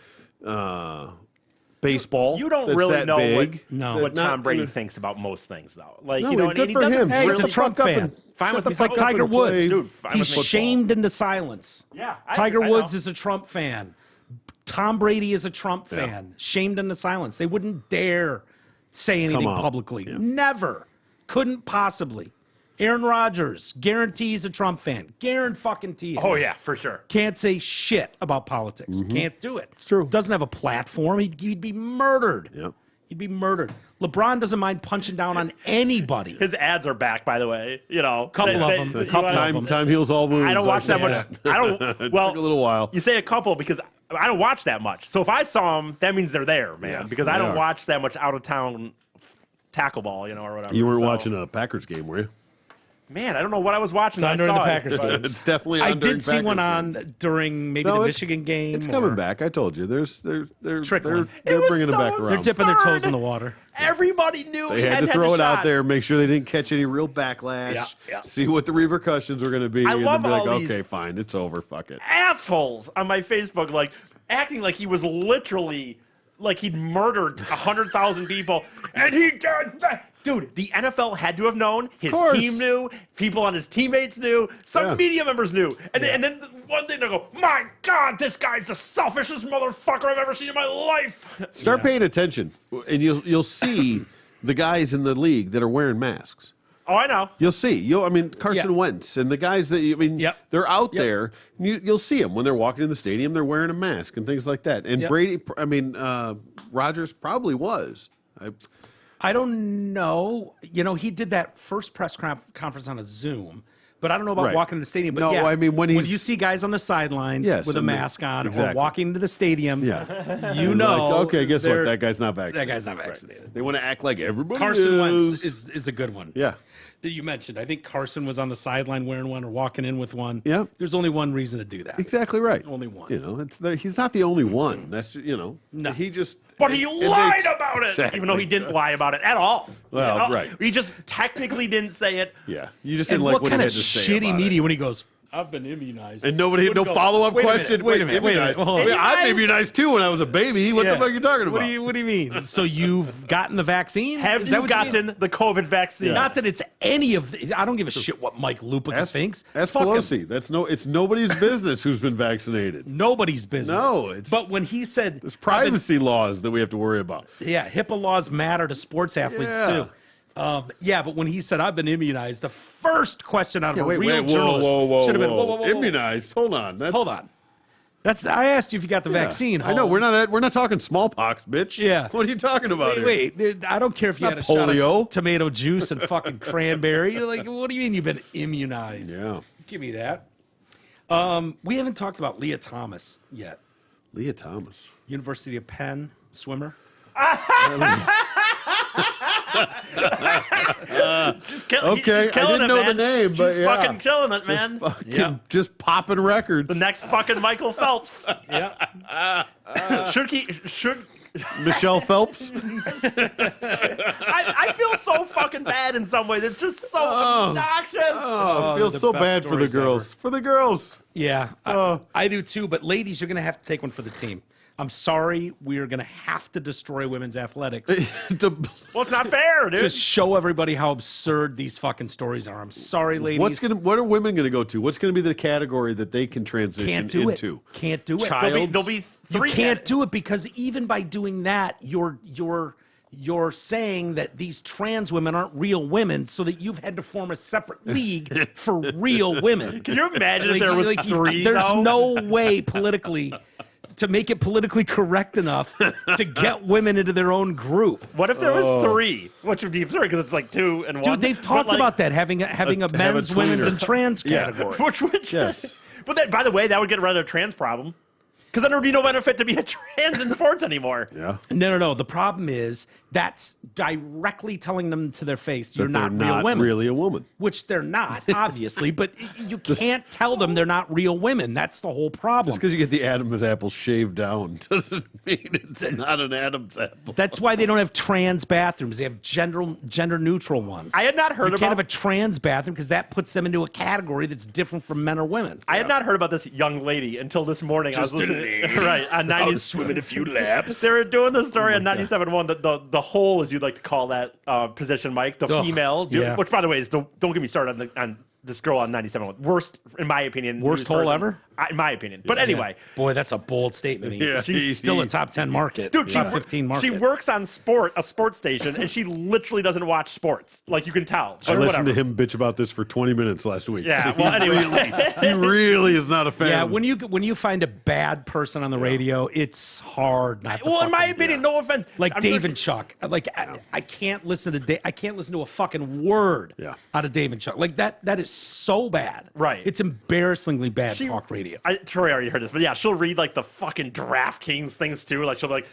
baseball. You don't that's really that know big. No. what Tom Not- Brady thinks about most things, though. Like, No, you know, good and he for doesn't him. Hey, he's really a Trump fuck up fan. and- Fine shut with the me. He's like fuck up Tiger and Woods. play. Dude, fine He's with football. shamed into silence. Yeah, Tiger I Woods know. is a Trump fan. Tom Brady is a Trump fan. Shamed into silence. They wouldn't dare say anything out. publicly. Yeah. Never. Couldn't possibly. Aaron Rodgers guarantees a Trump fan. Guarantee. Oh yeah, for sure. Can't say shit about politics. Can't do it. It's true. Doesn't have a platform. He'd be murdered. Yep. He'd be murdered. LeBron doesn't mind punching down on anybody. His ads are back, by the way. You know, Couple of them. you A couple wanna- of Time, them. time heals all wounds. I don't watch that say. much. I don't. It Well, took a little while. You say a couple because I don't watch that much. So if I saw them, that means they're there, man. Yeah, because they I don't are. watch that much out of town tackle ball, or whatever. You weren't So- watching a Packers game, were you? Man, I don't know what I was watching. It's on I during saw the it, Packers but- game. It's definitely. I on during did see one Packers on games. during maybe No, the it's- Michigan game. It's coming or- back. I told you. They're Trickling. They're was bringing it so back They're around. dipping their toes in absurd. the water. Everybody knew They he had to the throw it out shot. there, make sure they didn't catch any real backlash. Yeah, yeah. See what the repercussions were going to be. I and love then be like, all these- okay, fine, it's over. Fuck it. Assholes on my Facebook, like acting like he was literally like he'd murdered 100,000 people, and he did that. Dude, the NFL had to have known. His course. team knew. People on his teammates knew. Some Yeah. media members knew. And then one day they go, "My God, this guy's the selfishest motherfucker I've ever seen in my life." Start paying attention, and you'll see the guys in the league that are wearing masks. Oh, I know. You'll see. I mean, Carson Yeah. Wentz and the guys that Yep. they're out Yep. there. You'll see them when they're walking in the stadium. They're wearing a mask and things like that. And Yep. Brady, Rodgers probably was. I don't know. He did that first press conference on a Zoom, but I don't know about Right. walking in the stadium. But No, yeah, I mean, when you he's- see guys on the sidelines Yes, with a and mask on or exactly. walking into the stadium, Yeah. you Like, know. okay, guess what? they're- That guy's not vaccinated. That guy's not vaccinated. They want to act like everybody Carson Wentz is. is a good one. Yeah. That you mentioned. I think Carson was on the sideline wearing one or walking in with one. Yeah. There's only one reason to do that. Exactly right. Only one. He's not the only one. That's No. he just. But he and they- lied about it, Exactly. even though he didn't lie about it at all. Well, right. He just technically didn't say it. Yeah, you just And didn't like what what kind he of had to say shitty about media it. when he goes, "I've been immunized," And nobody, no Wouldn't go, follow up "Wait a minute, question. Wait a minute. immunized. Hold on. Yeah, I'm Immunized? immunized too when I was a baby. What the Yeah. fuck are you talking about? What do you mean? So you've gotten the vaccine? Have Is that you what mean? gotten the COVID vaccine? Not that it's any of the, I don't give a shit what Mike Lupica Ask, thinks. ask Fuck him. Pelosi. It's nobody's business who's been vaccinated. Nobody's business. No, it's- but when he said There's privacy laws that we have to worry about. yeah, HIPAA laws matter to sports athletes Yeah. too. Yeah, but when he said I've been immunized, the first question out of a real whoa, journalist should have been, whoa. immunized. Hold on. That's, Hold on. I asked you if you got the Yeah. vaccine. I know we're Holmes. not talking smallpox, bitch. Yeah. What are you talking about? here? Wait, dude, I don't care if you Not had a shot polio. of tomato juice and fucking cranberry. You're like, what do you mean you've been immunized? Yeah. Give me that. We haven't talked about Leah Thomas yet. Leah Thomas. University of Penn swimmer. Okay, he's killing I didn't it, know man. the name, but She's yeah. fucking killing it, man. Just popping records. The next fucking Michael Phelps. Yeah. should Michelle Phelps. I feel so fucking bad in some ways. It's just so obnoxious. Oh, I feel the so best bad for the stories girls. For the girls. Yeah, I do too. But ladies, you're going to have to take one for the team. I'm sorry, we are going to have to destroy women's athletics Well, it's not fair, dude. to show everybody how absurd these fucking stories are. I'm sorry, ladies. What are women going to go to? What's going to be the category that they can transition Can't do into? it. Can't do it. Child. There'll be You three. can't do it because even by doing that, you're saying that these trans women aren't real women, so that you've had to form a separate league for real women. Can you imagine if there was three? There's though? no way politically to make it politically correct enough to get women into their own group. What if there was three? Which would be absurd because it's like two and one. Dude, they've talked about that having a have a men's, women's, tweener. and trans Yeah. category. Which would Yes. But that, by the way, that would get rid of the trans problem. Because then there would be no benefit to be a trans in sports anymore. Yeah. No. The problem is that's directly telling them to their face you're That not they're real women. really a woman. Which they're not, obviously, but you can't tell them they're not real women. That's the whole problem. Just because you get the Adam's apple shaved down doesn't mean it's not an Adam's apple. That's why they don't have trans bathrooms. They have gender neutral ones. I had not heard You can't have about. a trans bathroom because that puts them into a category that's different from men or women. I had not heard about this young lady until this morning. I was listening, right on 90. swimming a few laps. They were doing the story on 97.1. The hole, as you'd like to call that position, Mike, the Ugh, female, yeah. which by the way is don't get me started on this girl on 97.1. Worst, in my opinion. Worst news hole person. ever? in my opinion. But anyway, Boy, that's a bold statement. Yeah, She's still a top 10 market. dude, top 15 market. she works on a sports station, and she literally doesn't watch sports. Like, you can tell. I But listened whatever. to him bitch about this for 20 minutes last week. Yeah, So well, anyway. he really is not a fan. Yeah, when you find a bad person on the radio, it's hard not to. Well, in my fucking- opinion, no offense. like I'm Dave sure- and Chuck. Like I can't listen to I can't listen to a fucking word Yeah. out of Dave and Chuck. Like that is so bad. Right. It's embarrassingly bad talk radio. Troy already heard this, but yeah, she'll read like the fucking DraftKings things too. Like, she'll be like,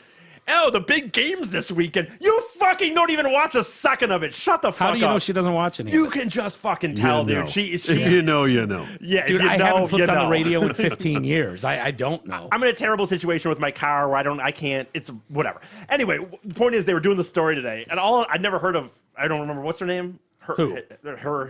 "Oh, the big games this weekend." You fucking don't even watch a second of it. Shut the fuck up. How do you know she doesn't watch any? You can just fucking tell, You know. dude. She you know. yeah, Dude, if you I know, haven't flipped you on the know. radio in 15 years. I don't know. I'm in a terrible situation with my car where I can't, it's whatever. Anyway, the point is, they were doing the story today, and I'd never heard of, I don't remember, what's her name? Who?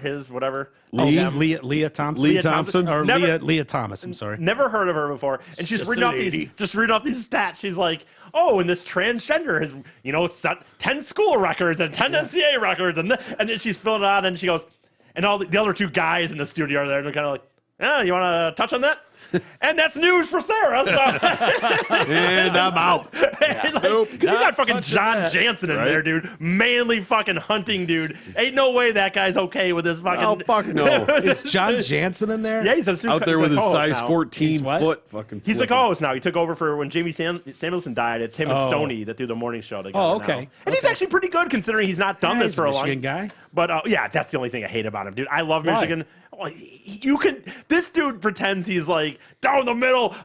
His, whatever. Lee? Leah Thompson. Lee Thompson? Or Never- Leah Thomas. I'm sorry. Never heard of her before, and she's just reading a off lady. these stats. She's like, "Oh, and this transgender has, set 10 school records and 10 NCAA records," and then she's filling it out, and she goes, and all the other two guys in the studio are there, and they're kind of like, "Oh, you want to touch on that?" And that's news for Sarah. So And I'm out. Nope. You got fucking touching John that. Jansen in Right? there, dude. Manly fucking hunting dude. Ain't no way that guy's okay with this fucking. Oh, fuck no. Is John Jansen in there? Yeah, he's a Out there with his co-host size now. 14 He's what? foot fucking He's the flipping. co-host now. He took over for when Jamie Samuelson died. It's him and Oh. Stoney that do the morning show together. Oh, okay. now. And he's actually pretty good considering he's not done Yeah, this he's for a a long. Michigan guy. But yeah, that's the only thing I hate about him, dude. I love Why? Michigan. Oh, you can. This dude pretends he's like down the middle.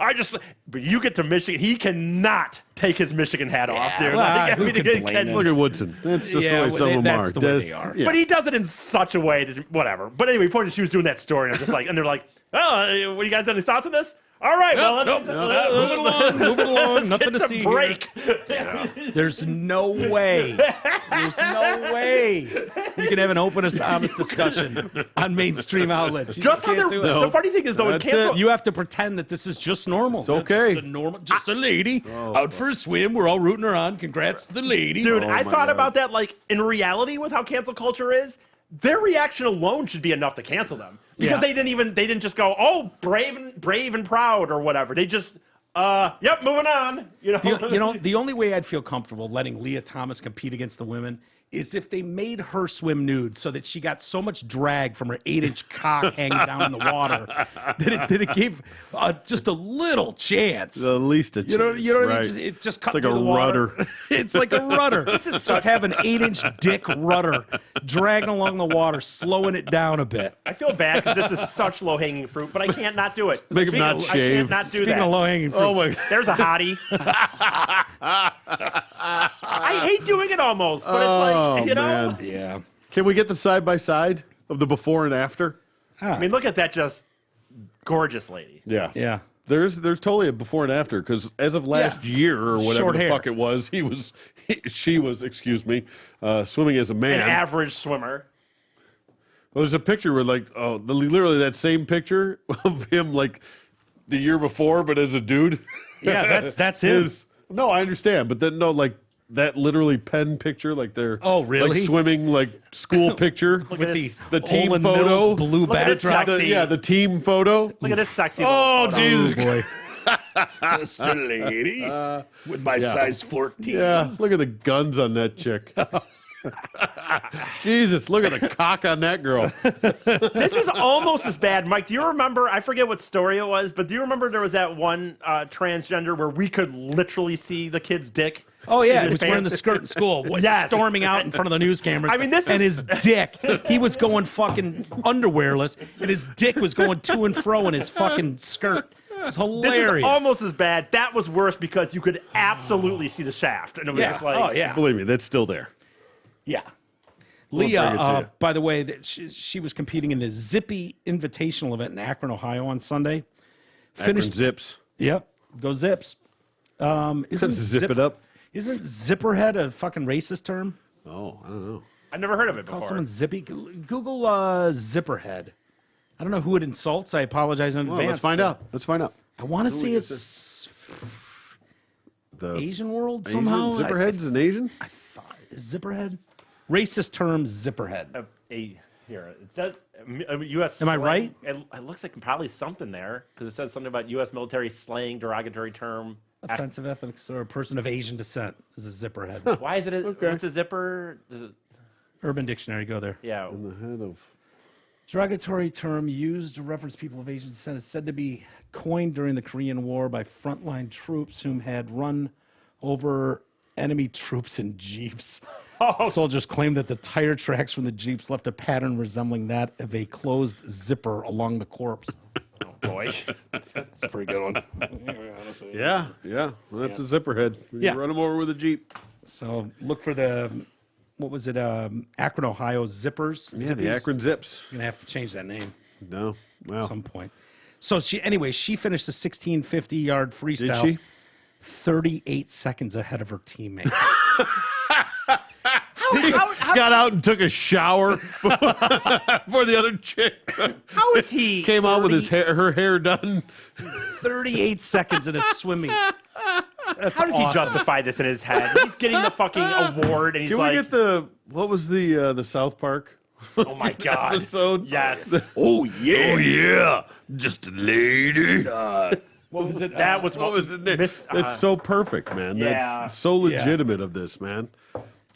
But you get to Michigan, he cannot take his Michigan hat off, dude. well, Like, who can blame him? Look at Woodson. That's just Yeah, the way some of them that's are. the way they are. Yeah. But he does it in such a way that whatever. But anyway, point is, she was doing that story, and I'm just like, and they're like, "Oh, what do you guys have any thoughts on this?" All right, well, Moving along. Nothing to let's see get break. here. There's no way. There's no way you can have an open, honest discussion on mainstream outlets. You Just how can't they're, do it. the funny thing is though, in That's cancel, it. You have to pretend that this is just normal. It's okay. Just a just a lady out for a swim. We're all rooting her on. Congrats to the lady. dude, Oh I my thought God. about that. Like in reality, with how cancel culture is, their reaction alone should be enough to cancel them because Yeah. they didn't just go, "Oh, brave and proud" or whatever. They just, yep, moving on. The only way I'd feel comfortable letting Leah Thomas compete against the women is if they made her swim nude so that she got so much drag from her 8-inch cock hanging down in the water that it gave just a little chance. The least a You know what I mean? right. It just cut like through a the water. rudder. It's like a rudder. Just have an 8-inch dick rudder dragging along the water, slowing it down a bit. I feel bad because this is such low hanging fruit, but I can't not do it. Make him not I shave. can't not do Speaking that. of low hanging fruit, Oh my God. There's a hottie. I hate doing it almost, but it's Oh, like, you know. man. yeah. Can we get the side by side of the before and after? I mean, look at that just gorgeous lady. Yeah. Yeah. There's totally a before and after because as of last year or whatever Short the hair. fuck it was, she was, excuse me, swimming as a man. An average swimmer. Well, there's a picture where literally that same picture of him like the year before, but as a dude. Yeah, that's him. No, I understand, but then that literally pen picture, like they're Oh, really? like swimming like school picture Look With at the, this. The team Olin photo. Mills blue Look at this backdrop. sexy- the team photo. Look at this sexy Oh, little photo. Jesus. boy. Just a lady with my size 14. Yeah, look at the guns on that chick. Jesus, look at the cock on that girl. This is almost as bad. Mike, do you remember? I forget what story it was, but do you remember there was that one transgender where we could literally see the kid's dick? Oh yeah, in he was wearing the skirt in school, Yes. storming out in front of the news cameras. I mean, this and is- his dick, he was going fucking underwearless, and his dick was going to and fro in his fucking skirt. It's This hilarious. is almost as bad. That was worse because you could absolutely see the shaft, and it was Yeah. just like, Oh yeah. Believe me, that's still there. Yeah. bring it to Leah, you. by the way, that she was competing in the Zippy Invitational event in Akron, Ohio on Sunday. Akron Zips. Yep. Go Zips. Isn't Zip it up. Isn't zipperhead a fucking racist term? Oh, I don't know. I've never heard of it Call before. someone zippy. Google zipperhead. I don't know who it insults. I apologize in Well, advance. let's find out. Let's find out. I want to say we it's The Asian world Asian somehow. Zipperhead's an Asian? Zipperhead. Racist term zipperhead. A Here, it says U.S. Am I slang. right? It looks like probably something there because it says something about U.S. military slang, derogatory term. Offensive ethics or a person of Asian descent is a zipper head. Why is it? What's a zipper? Does it, Urban Dictionary, go there. yeah. In the head of. Derogatory term used to reference people of Asian descent is said to be coined during the Korean War by frontline troops whom had run over enemy troops in jeeps. Soldiers claimed that the tire tracks from the jeeps left a pattern resembling that of a closed zipper along the corpse. Oh boy. That's a pretty good one. Yeah. Well, that's a zipper head. You Yeah. run them over with a Jeep. So look for the, what was it, Akron, Ohio zippers. Yeah, the Zippies. Akron Zips. You're going to have to change that name No. Wow. at some point. So she finished the 1650-yard freestyle. Did she? 38 seconds ahead of her teammate. Got out and took a shower before the other chick How is he? came out with 30 her hair done. 38 seconds in a swimming. That's How does awesome. he justify this in his head? He's getting the fucking award, and he's Can like, we get what was the South Park "Oh my god!" episode? Yes, Oh, yeah. yeah, just a lady. What was it? that was What was it? Miss- That's so perfect, man. yeah. That's so legitimate of this, man.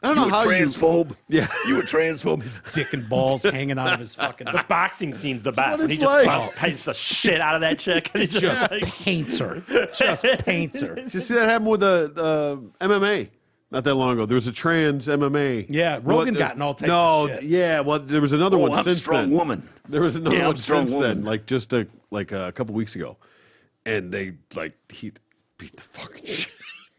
I don't You know a how transphobe? Yeah. You a transphobe? His dick and balls hanging out of his fucking... The boxing scene's the best, what and he it's just like. paints the shit out of that chick. And he's Just like, paints her. Just paints her. Did you see that happen with the MMA? Not that long ago. There was a trans MMA. Yeah, Rogan got in all types no, of shit. yeah. Well, there was another one I'm a since strong then. woman. There was another Yeah, I'm one a strong since woman. then, like just a couple weeks ago, and they he beat the fucking shit.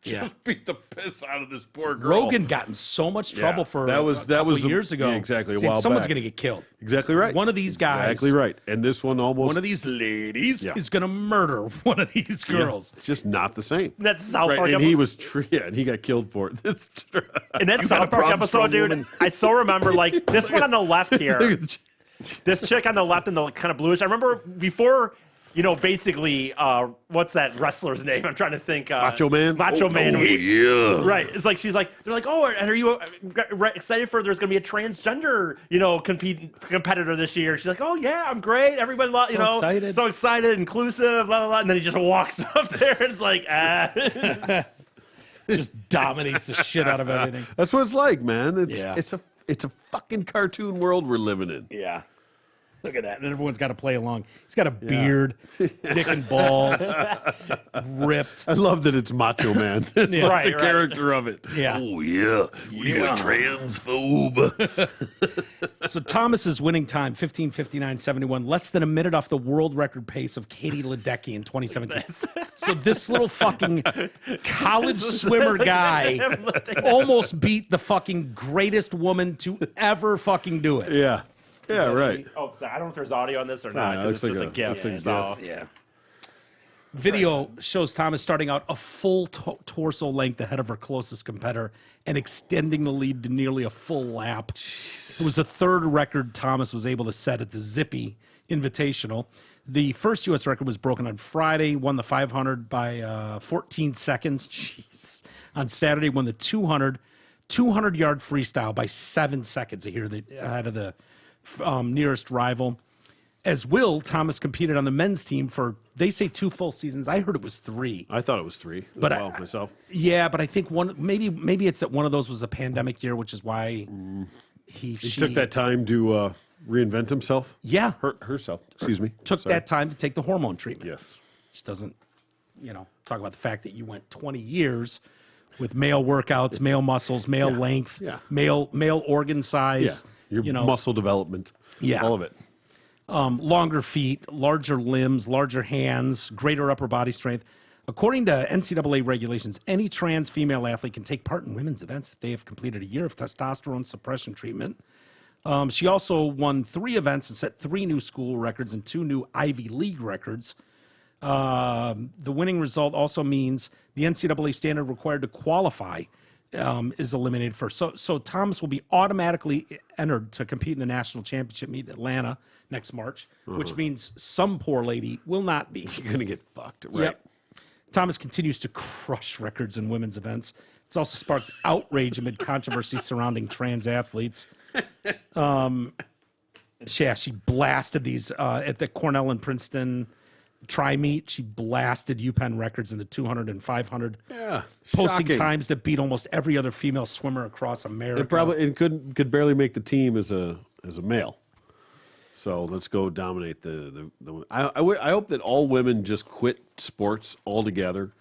Yeah. Just beat the piss out of this poor girl. Rogan got in so much trouble Yeah, for that was- a that couple was a- years ago. yeah, exactly, a saying while someone's back. going to get killed. Exactly right. One of these guys, Exactly right. And this one almost. one of these ladies Yeah. is going to murder one of these girls. It's just not the same. That's South Right, Park. and episode. he was and he got killed for it. That's true. In that got a South Park problem, episode, strong dude, woman. I so remember like this one on the left here. This chick on the left in the kind of bluish. I remember before, basically, what's that wrestler's name? I'm trying to think. Macho Man? Macho Man. yeah. Right. It's like she's like they're like, oh, and are you excited for? There's going to be a transgender, competitor this year. She's like, oh yeah, I'm great. Everybody, excited. so excited, inclusive, blah blah blah. And then he just walks up there and it's like, ah. Just dominates the shit out of everything. That's what it's like, man. Yeah. It's a fucking cartoon world we're living in. Yeah. Look at that. And everyone's got to play along. He's got a beard, dick and balls, ripped. I love that it's Macho Man. It's Yeah. like the Right. character of it. Yeah. Oh yeah. You a transphobe. So Thomas's winning time, 15:59.71, less than a minute off the world record pace of Katie Ledecky in 2017. So this little fucking college swimmer guy almost beat the fucking greatest woman to ever fucking do it. Yeah. Yeah, right. Oh, sorry, I don't know if there's audio on this or not. it 'cause looks it's just like a a- gift. looks like so. Yeah. Video shows Thomas starting out a full torso length ahead of her closest competitor and extending the lead to nearly a full lap. It was the third record Thomas was able to set at the Zippy Invitational. The first U.S. record was broken on Friday, won the 500 by 14 seconds. Jeez. On Saturday, won the 200-yard freestyle by 7 seconds ahead of the nearest rival. As Will, Thomas competed on the men's team for, they say 2 full seasons. I heard it was 3. I thought it was 3 But myself. Yeah, but I think maybe it's that one of those was a pandemic year, which is why He she took that time to reinvent himself. Yeah, Herself. Excuse me. took Sorry. that time to take the hormone treatment. Yes. Which doesn't, talk about the fact that you went 20 years with male workouts, male muscles, male length, Yeah. male organ Yeah. size, Your muscle development. Yeah. All of it. Longer feet, larger limbs, larger hands, greater upper body strength. According to NCAA regulations, any trans female athlete can take part in women's events if they have completed a year of testosterone suppression treatment. She also won 3 events and set 3 new school records and 2 new Ivy League records. The winning result also means the NCAA standard required to qualify is eliminated first. So Thomas will be automatically entered to compete in the national championship meet in Atlanta next March, which means some poor lady will not be. You're going to get fucked. Right. Yep. Thomas continues to crush records in women's events. It's also sparked outrage amid controversy surrounding trans athletes. Yeah, she blasted these at the Cornell and Princeton tri-meet. She blasted UPenn records in the 200 and 500. Yeah, Posting shocking. times that beat almost every other female swimmer across America. It could barely make the team as a male. So let's go dominate the I hope that all women just quit sports altogether,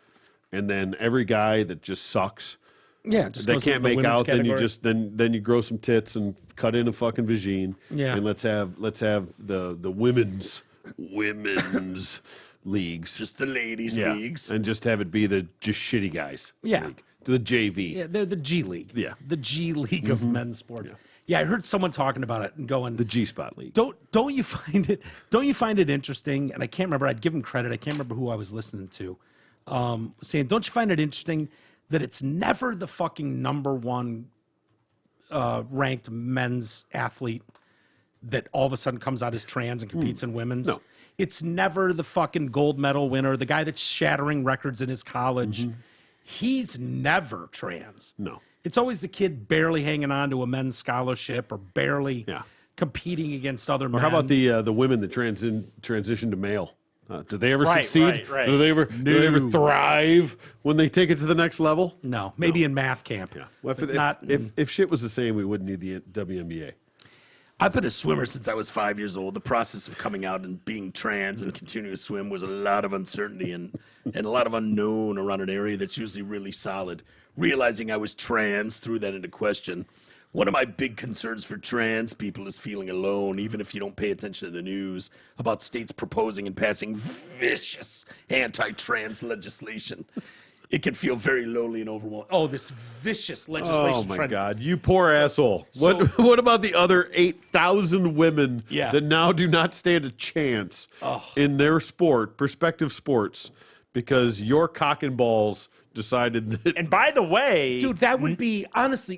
and then every guy that just sucks, Yeah, just that goes into can't the make women's out, then you category. just then you grow some tits and cut in a fucking vagine. Yeah. And let's have the women's leagues. just the ladies' Yeah. leagues. And just have it be the just shitty guys. Yeah. league. The JV. Yeah, they're the G League. Yeah. The G League of men's sports. Yeah, I heard someone talking about it and going, The G Spot League. don't you find it interesting? And I can't remember. I'd give him credit. I can't remember who I was listening to, saying, don't you find it interesting that it's never the fucking number one ranked men's athlete that all of a sudden comes out as trans and competes in women's? No. It's never the fucking gold medal winner, the guy that's shattering records in his college. He's never trans. No. It's always the kid barely hanging on to a men's scholarship or barely Yeah. competing against other Or men. how about the women that transition to male? Do they ever Right, succeed? right. Do they ever thrive when they take it to the next level? No, maybe in math camp. Yeah. Well, but not. if shit was the same, we wouldn't need the WNBA. I've been a swimmer since I was 5 years old. The process of coming out and being trans and continuing to swim was a lot of uncertainty and a lot of unknown around an area that's usually really solid. Realizing I was trans threw that into question. One of my big concerns for trans people is feeling alone, even if you don't pay attention to the news about states proposing and passing vicious anti-trans legislation. It can feel very lonely and overwhelming. Oh, this vicious legislation. Oh my trying- God, you poor asshole! so- What about the other 8,000 women Yeah. that now do not stand a chance in their sport, prospective sports, because your cock and balls decided that? And by the way, Dude, that would be honest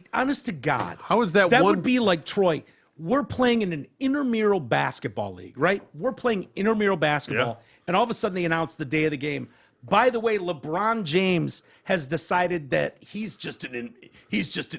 to God. How is that That one- would be like Troy. We're playing in an intramural basketball league, right? We're playing intramural basketball, and all of a sudden they announce the day of the game. By the way, LeBron James has decided that he's just an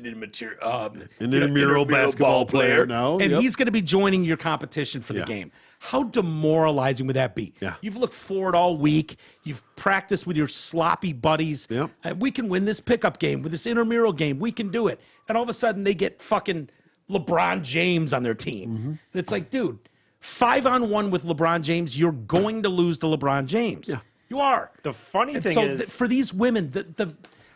immaterial intramural basketball player now. and Yep. he's going to be joining your competition for the Yeah. game. How demoralizing would that be? Yeah. You've looked forward all week. You've practiced with your sloppy buddies. Yep. We can win this pickup game with this intramural game. We can do it. And all of a sudden, they get fucking LeBron James on their team. And it's like, dude, 5-on-1 with LeBron James, you're going to lose to LeBron James. Yeah. You are. the funny And thing so is, for these women,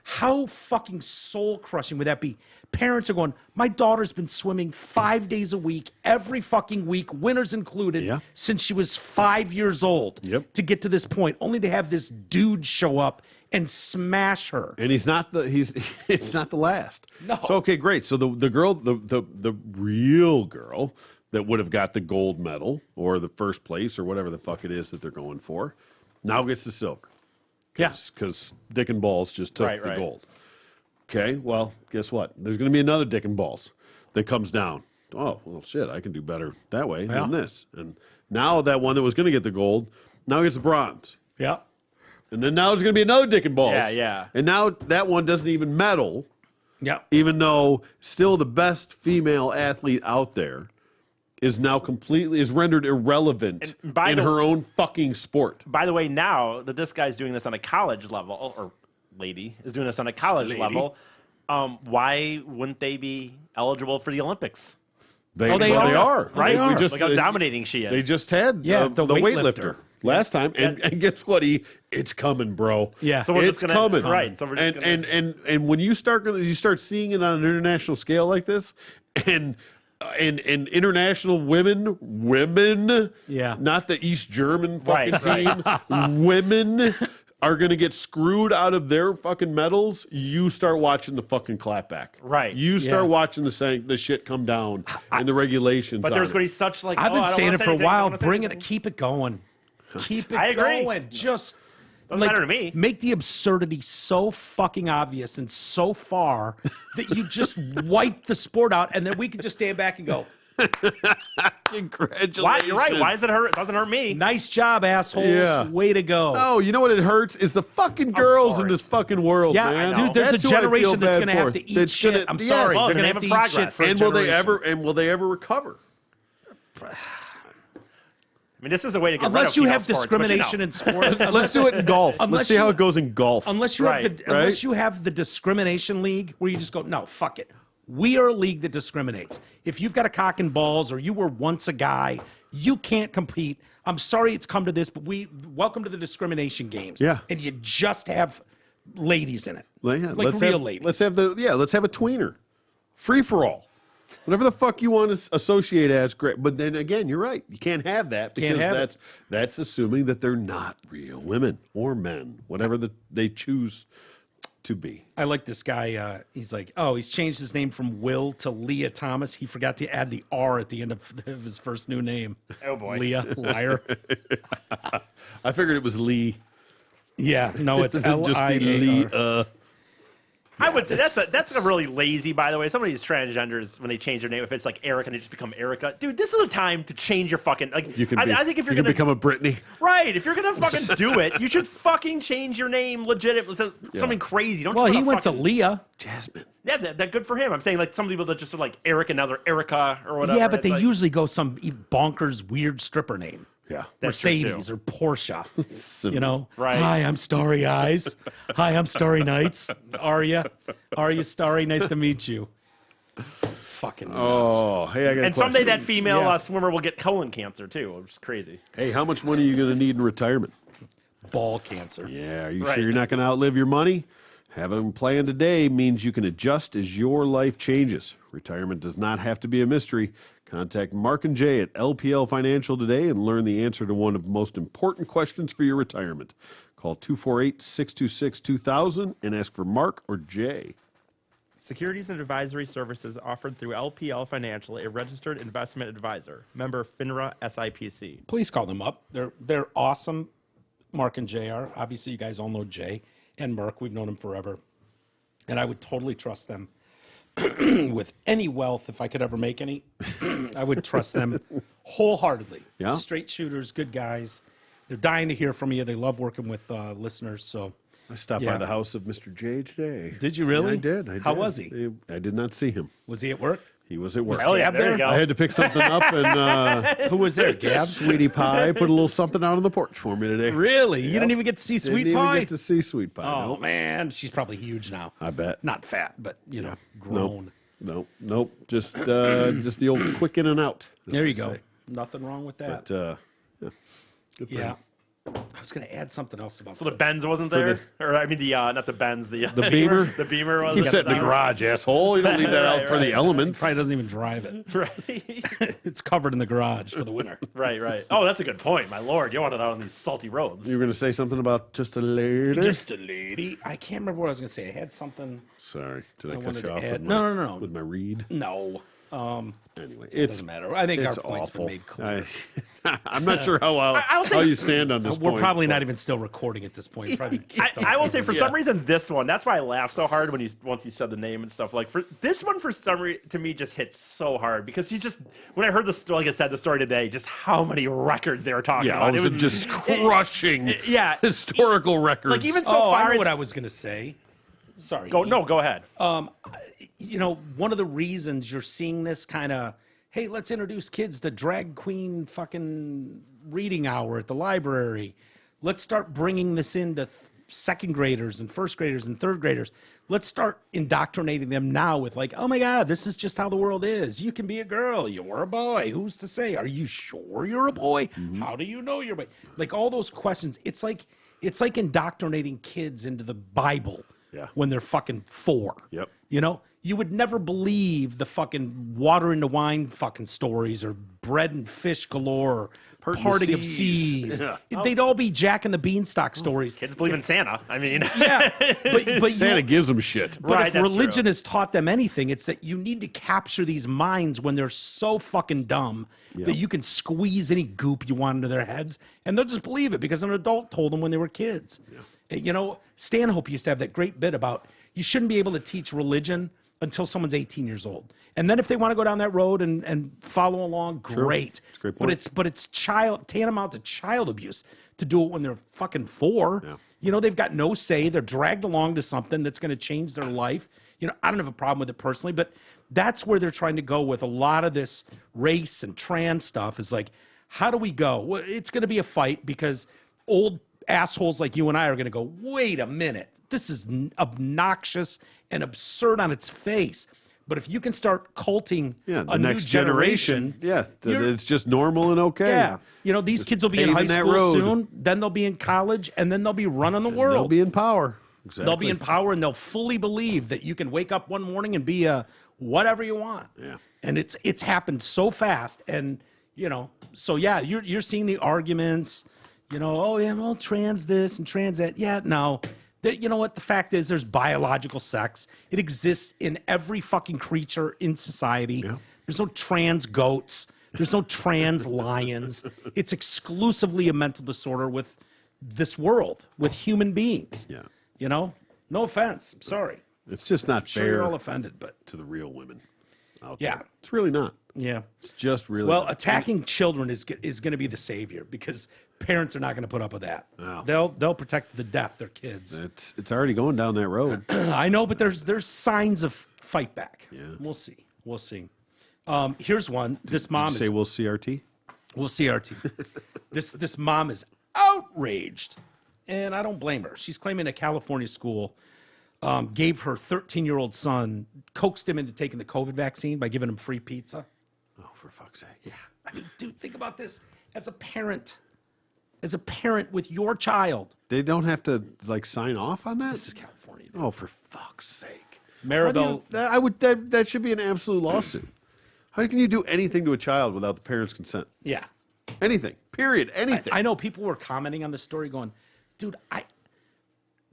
how fucking soul crushing would that be? Parents are going, my daughter's been swimming 5 days a week, every fucking week, winters included, Yeah. since she was 5 years old Yep. to get to this point, only to have this dude show up and smash her. And it's not the last. No. So okay, great. So the girl, the real girl that would have got the gold medal or the first place or whatever the fuck it is that they're going for, now gets the silver. Because Dick and Balls just took Right, the right. gold. Okay, well, guess what? There's going to be another Dick and Balls that comes down. Oh, well, shit, I can do better that way than this. And now that one that was going to get the gold now gets the bronze. Yeah. And then now there's going to be another Dick and Balls. Yeah. And now that one doesn't even medal, Yeah. even though still the best female athlete out there is now is rendered irrelevant And by in the- her own fucking sport. by the way, now that this guy's doing this on a college level, or lady is doing this on a college level, why wouldn't they be eligible for the Olympics? they They are. are. Right. We They just, Look how dominating she is. They just had Yeah, the the weightlifter weightlifter. last time, and guess what? It's coming, bro. Yeah. So we're it's just gonna- coming. right, so we're just and, gonna- and when you start seeing it on an international scale like this, and international women, Yeah. not the East German fucking Right, team, women are going to get screwed out of their fucking medals. You start watching the fucking clapback. Right. You start Yeah. watching the shit come down and the regulations. but on there's it. going to be such like. I've been I don't saying wanna it say for a anything, I don't while. wanna say Bring it, anything. keep it going. Keep it I agree. going. Just Doesn't matter to me. Make the absurdity so fucking obvious and so far that you just wipe the sport out, and then we can just stand back and go, Congratulations. Why? You're right. Why does it hurt? It doesn't hurt me. "Nice job, assholes! Yeah. Way to go!" Oh, you know what it hurts is the fucking girls in course. this fucking world, Yeah, man. dude, there's That's a who I feel generation that's bad going to have for. to eat That's shit. gonna- I'm yes. sorry, Well, they're then going to they have to have eat progress. shit for a And will they generation. ever recover? I mean, this is a way to get rid unless of you female have sports, but, discrimination in sports. Let's do it in golf. Unless Let's see you- how it goes in golf. Unless you Right, have the right? unless you have the discrimination league where you just go, no, fuck it. We are a league that discriminates. If you've got a cock and balls or you were once a guy, you can't compete. I'm sorry it's come to this, but we welcome to the discrimination games. Yeah. And you just have ladies in it. Well, yeah, like real ladies. Let's have a tweener. Free for all. Whatever the fuck you want to associate as, great. But then again, you're right. You can't have that because Can't have that's assuming that they're not real women or men, whatever they choose to be. I like this guy. He's like, oh, he's changed his name from Will to Leah Thomas. He forgot to add the R at the end of his first new name. Oh, boy. Leah, liar. I figured it was Lee. Yeah, no, it's Just be L-I-A-R. Lee. I would say this- that's a really lazy, by the way. Some of these transgenders, when they change their name, if it's like Eric and they just become Erica, dude, this is a time to change your fucking like. You can. I think if you're you gonna can become a Britney. right, if you're gonna fucking do it, you should fucking change your name legit. Something crazy. Don't. Well, just he put a went to fucking- Leah. Jasmine. Yeah, that good for him. I'm saying like some people that just are like Eric and now they're Erica or whatever. Yeah, but It's they like- usually go some bonkers, weird stripper name. Yeah. That's true, Mercedes too. or Porsche. You know? Right. Hi, I'm Starry Eyes. Hi, I'm Starry Nights. Arya. Arya Starry, nice to meet you. Fucking nuts. Oh, hey, I got. And a someday question. that female Yeah. Swimmer will get colon cancer too, which is crazy. Hey, how much money are you going to need in retirement? Ball cancer. Yeah, are you Right. sure you're not going to outlive your money? Having a plan today means you can adjust as your life changes. Retirement does not have to be a mystery. Contact Mark and Jay at LPL Financial today and learn the answer to one of the most important questions for your retirement. Call 248-626-2000 and ask for Mark or Jay. Securities and advisory services offered through LPL Financial, a registered investment advisor. Member FINRA SIPC. Please call them up. They're awesome. Mark and Jay are. Obviously, you guys all know Jay and Mark. We've known him forever. And I would totally trust them with any wealth, if I could ever make any. I would trust them wholeheartedly. Yeah? Straight shooters, good guys. They're dying to hear from you. They love working with listeners. So, I stopped Yeah. by the house of Mr. J today. Did you really? Yeah, I did. How was he? I did not see him. Was he at work? He was at work. Oh yeah, Gab there there? you go. I had to pick something up, and Who was there, Gab? Sweetie Pie put a little something out on the porch for me today. Really? You didn't even get to see Sweet Didn't Pie? even get to see Sweet Pie. Oh, no. man. She's probably huge now. I bet. Not fat, but, grown. Nope. Just the old quick in and out. as There you they go. say. Nothing wrong with that. But yeah, good for Yeah. him. I was going to add something else about So the Benz wasn't there, or I mean the not the Benz, the Beamer? The Beamer was. Keep that in the garage, asshole. You don't leave that out for the elements. Probably doesn't even drive it. Right, It's covered in the garage for the winter. right. Oh, that's a good point, my lord. You want it out on these salty roads. You were going to say something about just a lady? Just a lady. I can't remember what I was going to say. I had something. Sorry, did I, cut wanted you to off? add- With my, No. With my read. No. Anyway, It it's doesn't matter. I think our it's point's awful. been made clear. I'm not sure how I'll say- how you stand on this. We're point, probably but- not even still recording at this point. Probably I will say for some reason this one, that's why I laughed so hard when once you said the name and stuff. Like for this one, for some reason, to me just hits so hard because you just when I heard the story, like I said, the story today, just how many records they were talking Yeah, about. it was just crushing. yeah. historical records. Like even so Oh, far, I know what it's- I was going to say. Sorry. Go ahead. One of the reasons you're seeing this kind of, hey, let's introduce kids to drag queen fucking reading hour at the library. Let's start bringing this into second graders and first graders and third graders. Let's start indoctrinating them now with like, oh my God, this is just how the world is. You can be a girl. You're a boy. Who's to say? Are you sure you're a boy? How do you know you're a boy? Like all those questions. It's like indoctrinating kids into the Bible when they're fucking 4. Yep. You know, you would never believe the fucking water into wine fucking stories or bread and fish galore, parting of seas. Yeah. They'd all be Jack and the Beanstalk stories. Kids believe in Santa. I mean, Yeah, but Santa gives them shit. but Right, if that's religion true. has taught them anything, it's that you need to capture these minds when they're so fucking dumb that you can squeeze any goop you want into their heads, and they'll just believe it because an adult told them when they were kids. You know, Stanhope used to have that great bit about you shouldn't be able to teach religion until someone's 18 years old. And then if they want to go down that road and follow along, great. It's a great But point. it's tantamount to child abuse to do it when they're fucking 4. Yeah. You know, they've got no say. They're dragged along to something that's going to change their life. You know, I don't have a problem with it personally, but That's where they're trying to go with a lot of this race and trans stuff is like, how do we go? Well, it's going to be a fight because old assholes like you and I are going to go, wait a minute. This is obnoxious and absurd on its face. But if you can start culting Yeah, the a next new generation, Yeah, you're- it's just normal and okay. yeah, these kids will be in high paving that school road. soon. Then they'll be in college, and then they'll be running the world. They'll be in power. Exactly. They'll be in power, and they'll fully believe that you can wake up one morning and be a whatever you want. Yeah. And it's happened so fast, and so yeah, you're seeing the arguments. Oh yeah, well, trans this and trans that. Yeah, no. You know what? The fact is, there's biological sex. It exists in every fucking creature in society. Yeah. There's no trans goats. There's no trans lions. It's exclusively a mental disorder with this world, with human beings. Yeah. No offense. I'm sorry. It's just not I'm sure fair you're all offended, but to the real women out Yeah. there. It's really not. yeah. It's just really Well, not. attacking children is going to be the savior because parents are not going to put up with that. No. They'll protect to the death their kids. It's already going down that road. I know, but there's signs of fight back. Yeah. We'll see. Here's one. This mom Say is. we'll CRT. We'll CRT. This mom is outraged, and I don't blame her. She's claiming a California school gave her 13-year-old son, coaxed him into taking the COVID vaccine by giving him free pizza. Oh, for fuck's sake. Yeah. I mean, dude, think about this. As a parent with your child. They don't have to sign off on that? This is California. Dude. Oh, for fuck's sake. Maribel. That should be an absolute lawsuit. How can you do anything to a child without the parents' consent? Yeah. Anything. Period. Anything. I know people were commenting on the story going, dude,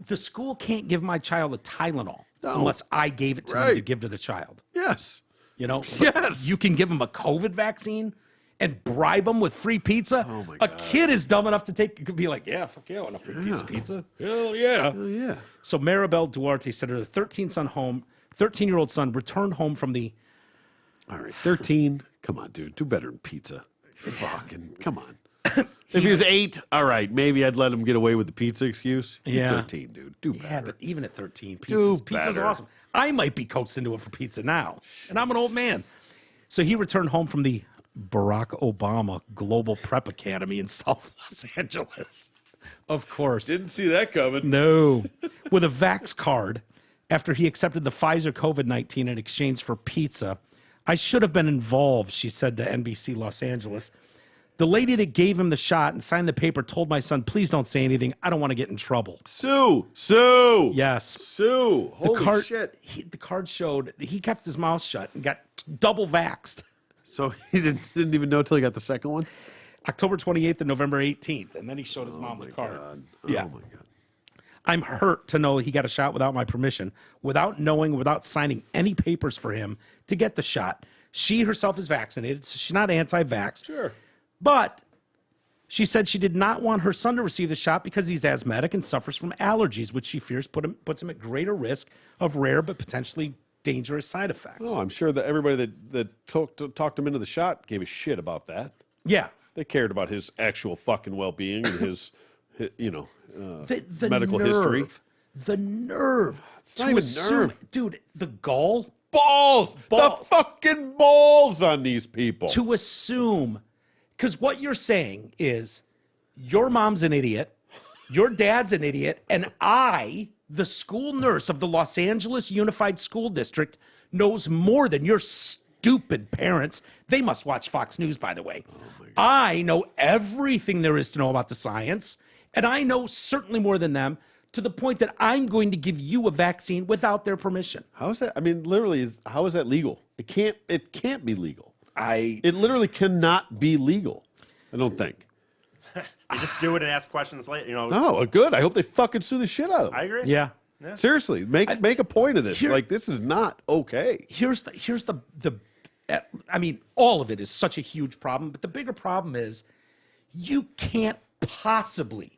the school can't give my child a Tylenol unless I gave it to them to Right. give to the child. Yes. But Yes. You can give them a COVID vaccine and bribe them with free pizza. Oh, my A God. kid is dumb enough to could be like, yeah, fuck yeah, I want a free piece of pizza. Hell yeah. Oh, yeah. So Maribel Duarte said her 13-year-old son returned home from the All right. 13. Come on, dude. Do better than pizza. Fucking, come on. If he was 8, all right, maybe I'd let him get away with the pizza excuse. You're Yeah. 13, dude. Do better. Yeah, but even at 13, Do pizza's better. awesome. I might be coaxed into it for pizza now, and I'm an old man. So he returned home from the Barack Obama Global Prep Academy in South Los Angeles. Of course. Didn't see that coming. No. With a Vax card after he accepted the Pfizer COVID-19 in exchange for pizza. I should have been involved, she said to NBC Los Angeles. The lady that gave him the shot and signed the paper told my son, please don't say anything. I don't want to get in trouble. Sue. Sue. Yes. Sue. Holy shit. The card showed he kept his mouth shut and got double vaxxed. So he didn't even know till he got the second one? October 28th and November 18th. And then he showed his mom the card. Yeah. Oh, my God. I'm hurt to know he got a shot without my permission, without knowing, without signing any papers for him to get the shot. She herself is vaccinated, so she's not anti-vax. Sure. But she said she did not want her son to receive the shot because he's asthmatic and suffers from allergies, which she fears puts him at greater risk of rare but potentially dangerous side effects. Oh, I'm sure that everybody that talked him into the shot gave a shit about that. Yeah. They cared about his actual fucking well-being and his The medical nerve, history. The nerve not to even assume, nerve. dude, the gall Balls! The Balls. fucking balls on these people. to assume, because what you're saying is your mom's an idiot, your dad's an idiot, and I, the school nurse of the Los Angeles Unified School District, knows more than your stupid parents. They must watch Fox News, by the way. I know everything there is to know about the science, and I know certainly more than them, to the point that I'm going to give you a vaccine without their permission. How is that? I mean, literally, how is that legal? It can't be legal. I It literally cannot be legal. I don't think. You just do it and ask questions later. No, good. I hope they fucking sue the shit out of them. I agree. yeah. Seriously, make a point of this. Here- This is not okay. Here's the I mean, all of it is such a huge problem, but the bigger problem is you can't possibly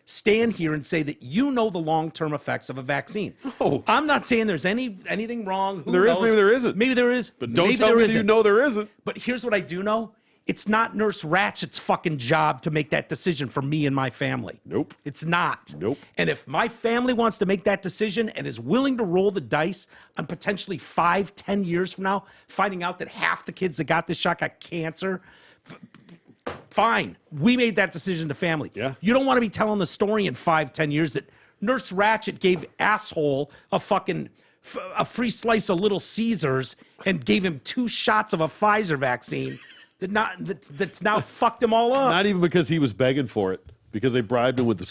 stand here and say that you know the long-term effects of a vaccine. No. I'm not saying there's anything wrong. Who There is, knows? maybe there isn't. Maybe there is. But don't maybe tell there me that isn't. you know there isn't. But here's what I do know It's not Nurse Ratchet's fucking job to make that decision for me and my family. Nope. It's not. Nope. And if my family wants to make that decision and is willing to roll the dice on potentially 5-10 years from now, finding out that half the kids that got this shot got cancer, fine. We made that decision to family. Yeah. You don't want to be telling the story in 5-10 years that Nurse Ratchet gave asshole a fucking a free slice of Little Caesars and gave him 2 shots of a Pfizer vaccine that's now fucked him all up. Not even because he was begging for it, because they bribed him with the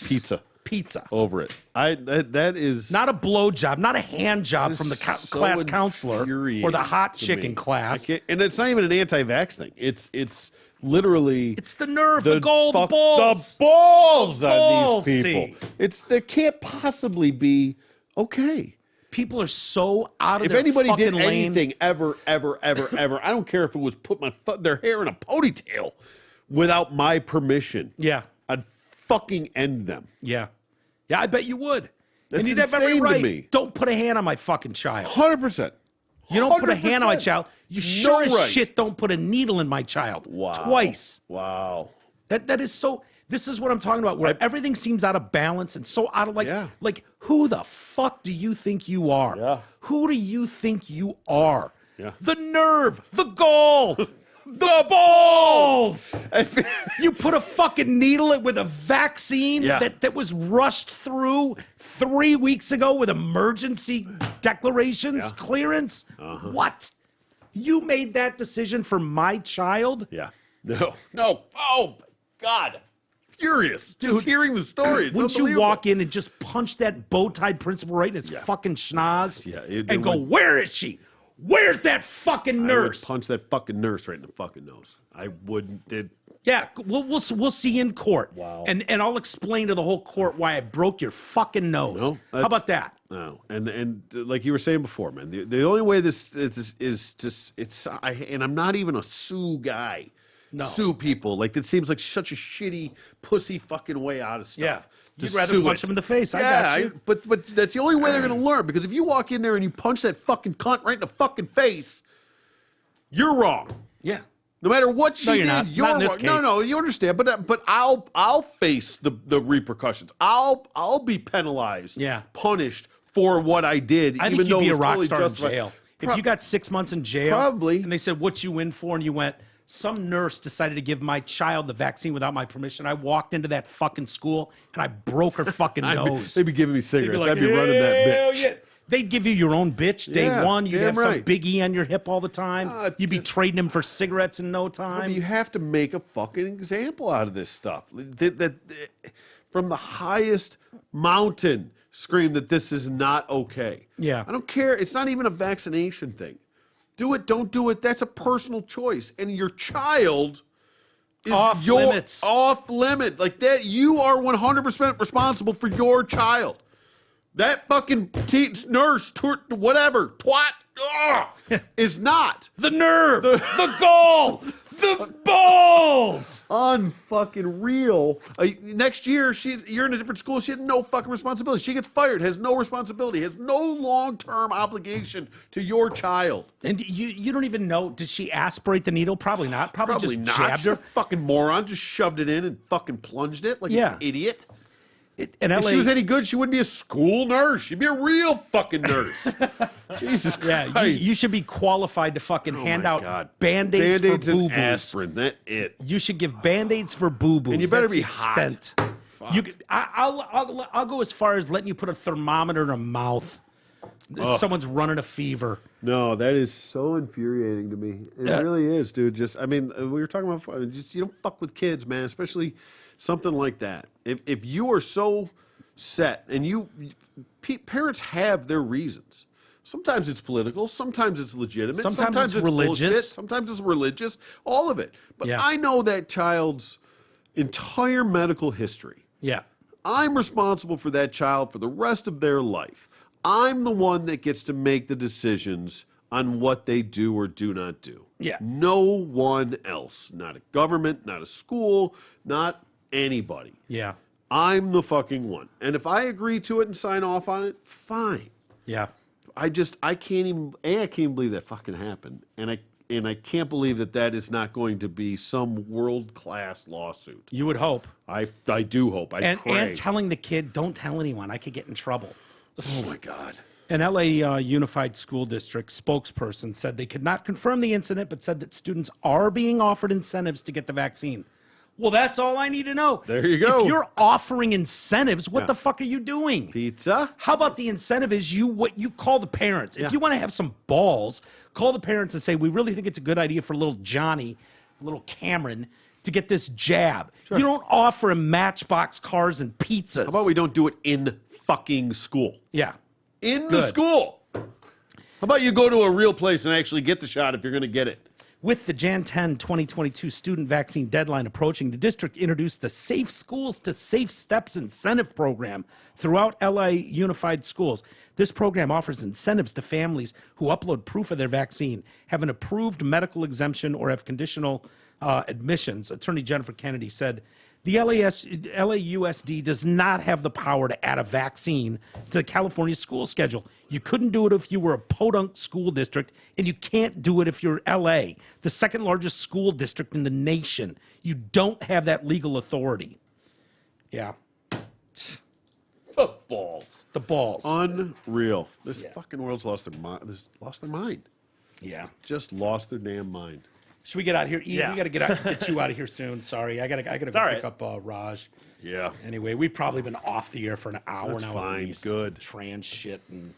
pizza over it. That is Not a blowjob, not a hand job from the so class counselor or infuriating the hot to chick in me. class. And it's not even an anti-vax thing. It's literally It's the nerve, the goal, the fuck- balls. the balls on Balls, these people. T. That can't possibly be okay. People are so out of If their anybody fucking did lane. anything ever, I don't care if it was put their hair in a ponytail without my permission. Yeah. I'd fucking end them. Yeah. Yeah, I bet you would. That's and you'd have every insane to right. me. Don't put a hand on my fucking child. 100%. You don't put a hand on my 100%. child. You No sure as right. shit don't put a needle in my child. Wow. Twice. Wow. That is so. This is what I'm talking about, where everything seems out of balance and so out of Yeah. like who the fuck do you think you are? Yeah. Who do you think you are? Yeah. The nerve, the goal, the balls. You put a fucking needle with a vaccine Yeah. that was rushed through 3 weeks ago with emergency declarations, clearance. What? You made that decision for my child? Yeah. No. Oh, my God. Furious. Just hearing the story. It's Wouldn't you unbelievable. walk in and just punch that bow-tied principal right in his fucking schnoz? Yeah, and go, where is she? Where's that fucking I would nurse? punch that fucking nurse right in the fucking nose. I wouldn't. Yeah, we'll see you in court. Wow. And I'll explain to the whole court why I broke your fucking nose. No, How that's- about that? No, and like you were saying before, man, the only way this is just and I'm not even a sue guy. No. Sue people like that seems like such a shitty pussy fucking way out of stuff. Yeah. to You'd rather sue punch it. him in the face. I Yeah, got you. but that's the only way they're going to learn, because if you walk in there and you punch that fucking cunt right in the fucking face, you're wrong. Yeah. No matter what she No, you're did, not. you're Not in this wrong. No, case. no, you understand. But I'll face the repercussions. I'll be penalized. Yeah. Punished for what I did. I even think you'd though be it a was rock totally star in justified. jail. If you got 6 months in jail, Probably. and they said, what you in for? And you went, some nurse decided to give my child the vaccine without my permission. I walked into that fucking school and I broke her fucking nose. They'd be giving me They'd cigarettes. I'd be running that "Hell bitch. yeah." They'd give you your own bitch day Yeah, one. You'd damn have right. some biggie on your hip all the time. You'd be just- trading him for cigarettes in no But time. you have to make a fucking example out of this stuff. That from the highest mountain, scream that this is not okay. Yeah. I don't care. It's not even a vaccination thing. Do it, don't do it. That's a personal choice. And your child is Off limits. Off limit. Like that, you are 100% responsible for your child. That fucking nurse, whatever, twat, is not. The nerve, the goal, the balls. Unfucking real. Next year, you're in a different school. She has no fucking responsibility. She gets fired, has no responsibility, has no long-term obligation to your child. And you don't even know, did she aspirate the needle? Probably not. Probably just not. jabbed She's a her. fucking moron. Just shoved it in and fucking plunged it like Yeah. an idiot. In If LA, she was any good, she wouldn't be a school nurse. She'd be a real fucking nurse. Jesus yeah, Christ. you should be qualified to fucking hand my out God. Band-Aids for and boo-boos. aspirin. That's it. You should give Band-Aids for boo-boos. And you better That's be the hot. extent. You could, I'll go as far as letting you put a thermometer in a mouth. If someone's running a fever. No, that is so infuriating to me. It really is, dude. Just, I mean, we were talking about just you don't fuck with kids, man. Especially something like that. If you are so set, and parents have their reasons. Sometimes it's political. Sometimes it's legitimate. Sometimes it's religious. bullshit, sometimes it's religious. All of it. But Yeah. I know that child's entire medical history. Yeah. I'm responsible for that child for the rest of their life. I'm the one that gets to make the decisions on what they do or do not do. Yeah. No one else. Not a government, not a school, not anybody. Yeah. I'm the fucking one. And if I agree to it and sign off on it, fine. Yeah. I can't even believe that fucking happened. And and I can't believe that is not going to be some world-class lawsuit. You would hope. I do hope. I And pray. telling the kid, don't tell anyone. I could get in trouble. Oh my God. An LA Unified School District spokesperson said they could not confirm the incident, but said that students are being offered incentives to get the vaccine. Well, that's all I need to know. There you go. If you're offering incentives, what Yeah. the fuck are you doing? Pizza? How about the incentive is what you call the parents. If Yeah. you want to have some balls, call the parents and say, we really think it's a good idea for little Johnny, little Cameron, to get this jab. You don't offer him Matchbox cars and pizzas. How about we don't do it in fucking school? Yeah. In the Good. school. How about you go to a real place and actually get the shot if you're going to get it? With the Jan 10, 2022 student vaccine deadline approaching, the district introduced the Safe Schools to Safe Steps incentive program throughout LA Unified Schools. This program offers incentives to families who upload proof of their vaccine, have an approved medical exemption, or have conditional admissions. Attorney Jennifer Kennedy said, the LAUSD does not have the power to add a vaccine to the California school schedule. You couldn't do it if you were a podunk school district, and you can't do it if you're LA, the second largest school district in the nation. You don't have that legal authority. Yeah. The balls. The balls. Unreal. This fucking world's lost their mind. Yeah. Just lost their damn mind. Should we get out of here? Ian, Yeah. we got to get you out of here soon. Sorry, I gotta go all right. pick up Raj. Yeah. Anyway, we've probably been off the air for an hour That's now. fine. At least. Good. Trans shit and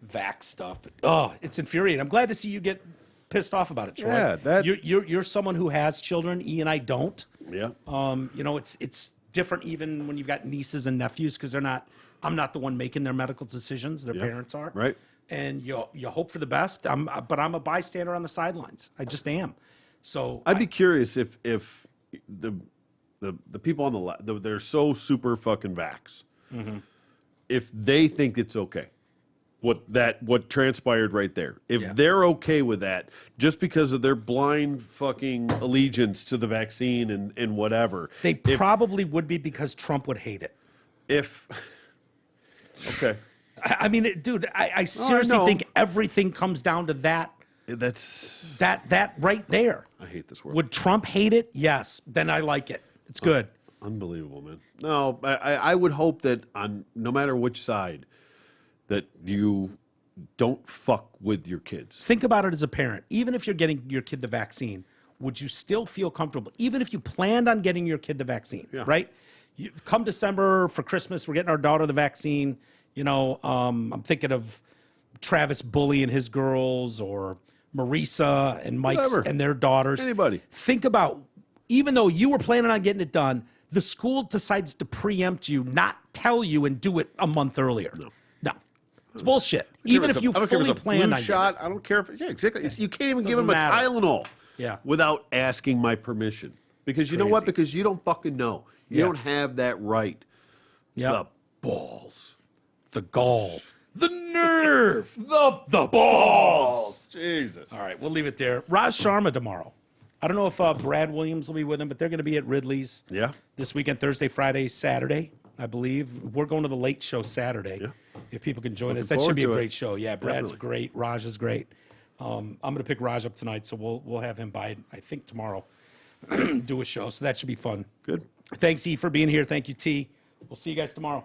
vax stuff. But, oh, it's infuriating. I'm glad to see you get pissed off about it, Troy. Yeah, that- you're someone who has children. E and I don't. Yeah. You know, it's different even when you've got nieces and nephews because I'm not the one making their medical decisions. Their parents are. Right. And you hope for the best. But I'm a bystander on the sidelines. I just am. So I'd be curious if the people on the left, they're so super fucking vax, if they think it's okay. What transpired right there. If they're okay with that, just because of their blind fucking allegiance to the vaccine and whatever. they probably would be because Trump would hate it. Okay. I mean, dude, I seriously know. think everything comes down to that That's right there. I hate this world. Would Trump hate it? Yes. Then I like it. It's good. Unbelievable, man. No, I would hope that on no matter which side, that you don't fuck with your kids. Think about it as a parent. Even if you're getting your kid the vaccine, would you still feel comfortable? Even if you planned on getting your kid the vaccine, right? Come December for Christmas, we're getting our daughter the vaccine. You know, I'm thinking of Travis Bully and his girls, or Marisa and Mike's Whatever. and their daughters. Anybody. Think about, even though you were planning on getting it done, the school decides to preempt you, not tell you, and do it a month earlier. No. It's bullshit. Even if you I don't care fully if it's a planned flu on shot, I don't care if yeah, exactly. You can't even give Doesn't them a matter. Tylenol Yeah. without asking my permission. Because you know what? crazy. Because you don't fucking know. You Yeah. don't have that right. Yeah. The balls. The gall. The nerve. The balls. Jesus. All right, we'll leave it there. Raj Sharma tomorrow. I don't know if Brad Williams will be with him, but they're going to be at Ridley's Yeah. this weekend, Thursday, Friday, Saturday, I believe. We're going to the Late Show Saturday. Yeah. If people can join us. Looking That should be a forward to it. great show. Yeah, Brad's Definitely. great. Raj is great. I'm going to pick Raj up tonight, so we'll have him by, I think, tomorrow, do a show. So that should be fun. Good. Thanks, E, for being here. Thank you, T. We'll see you guys tomorrow.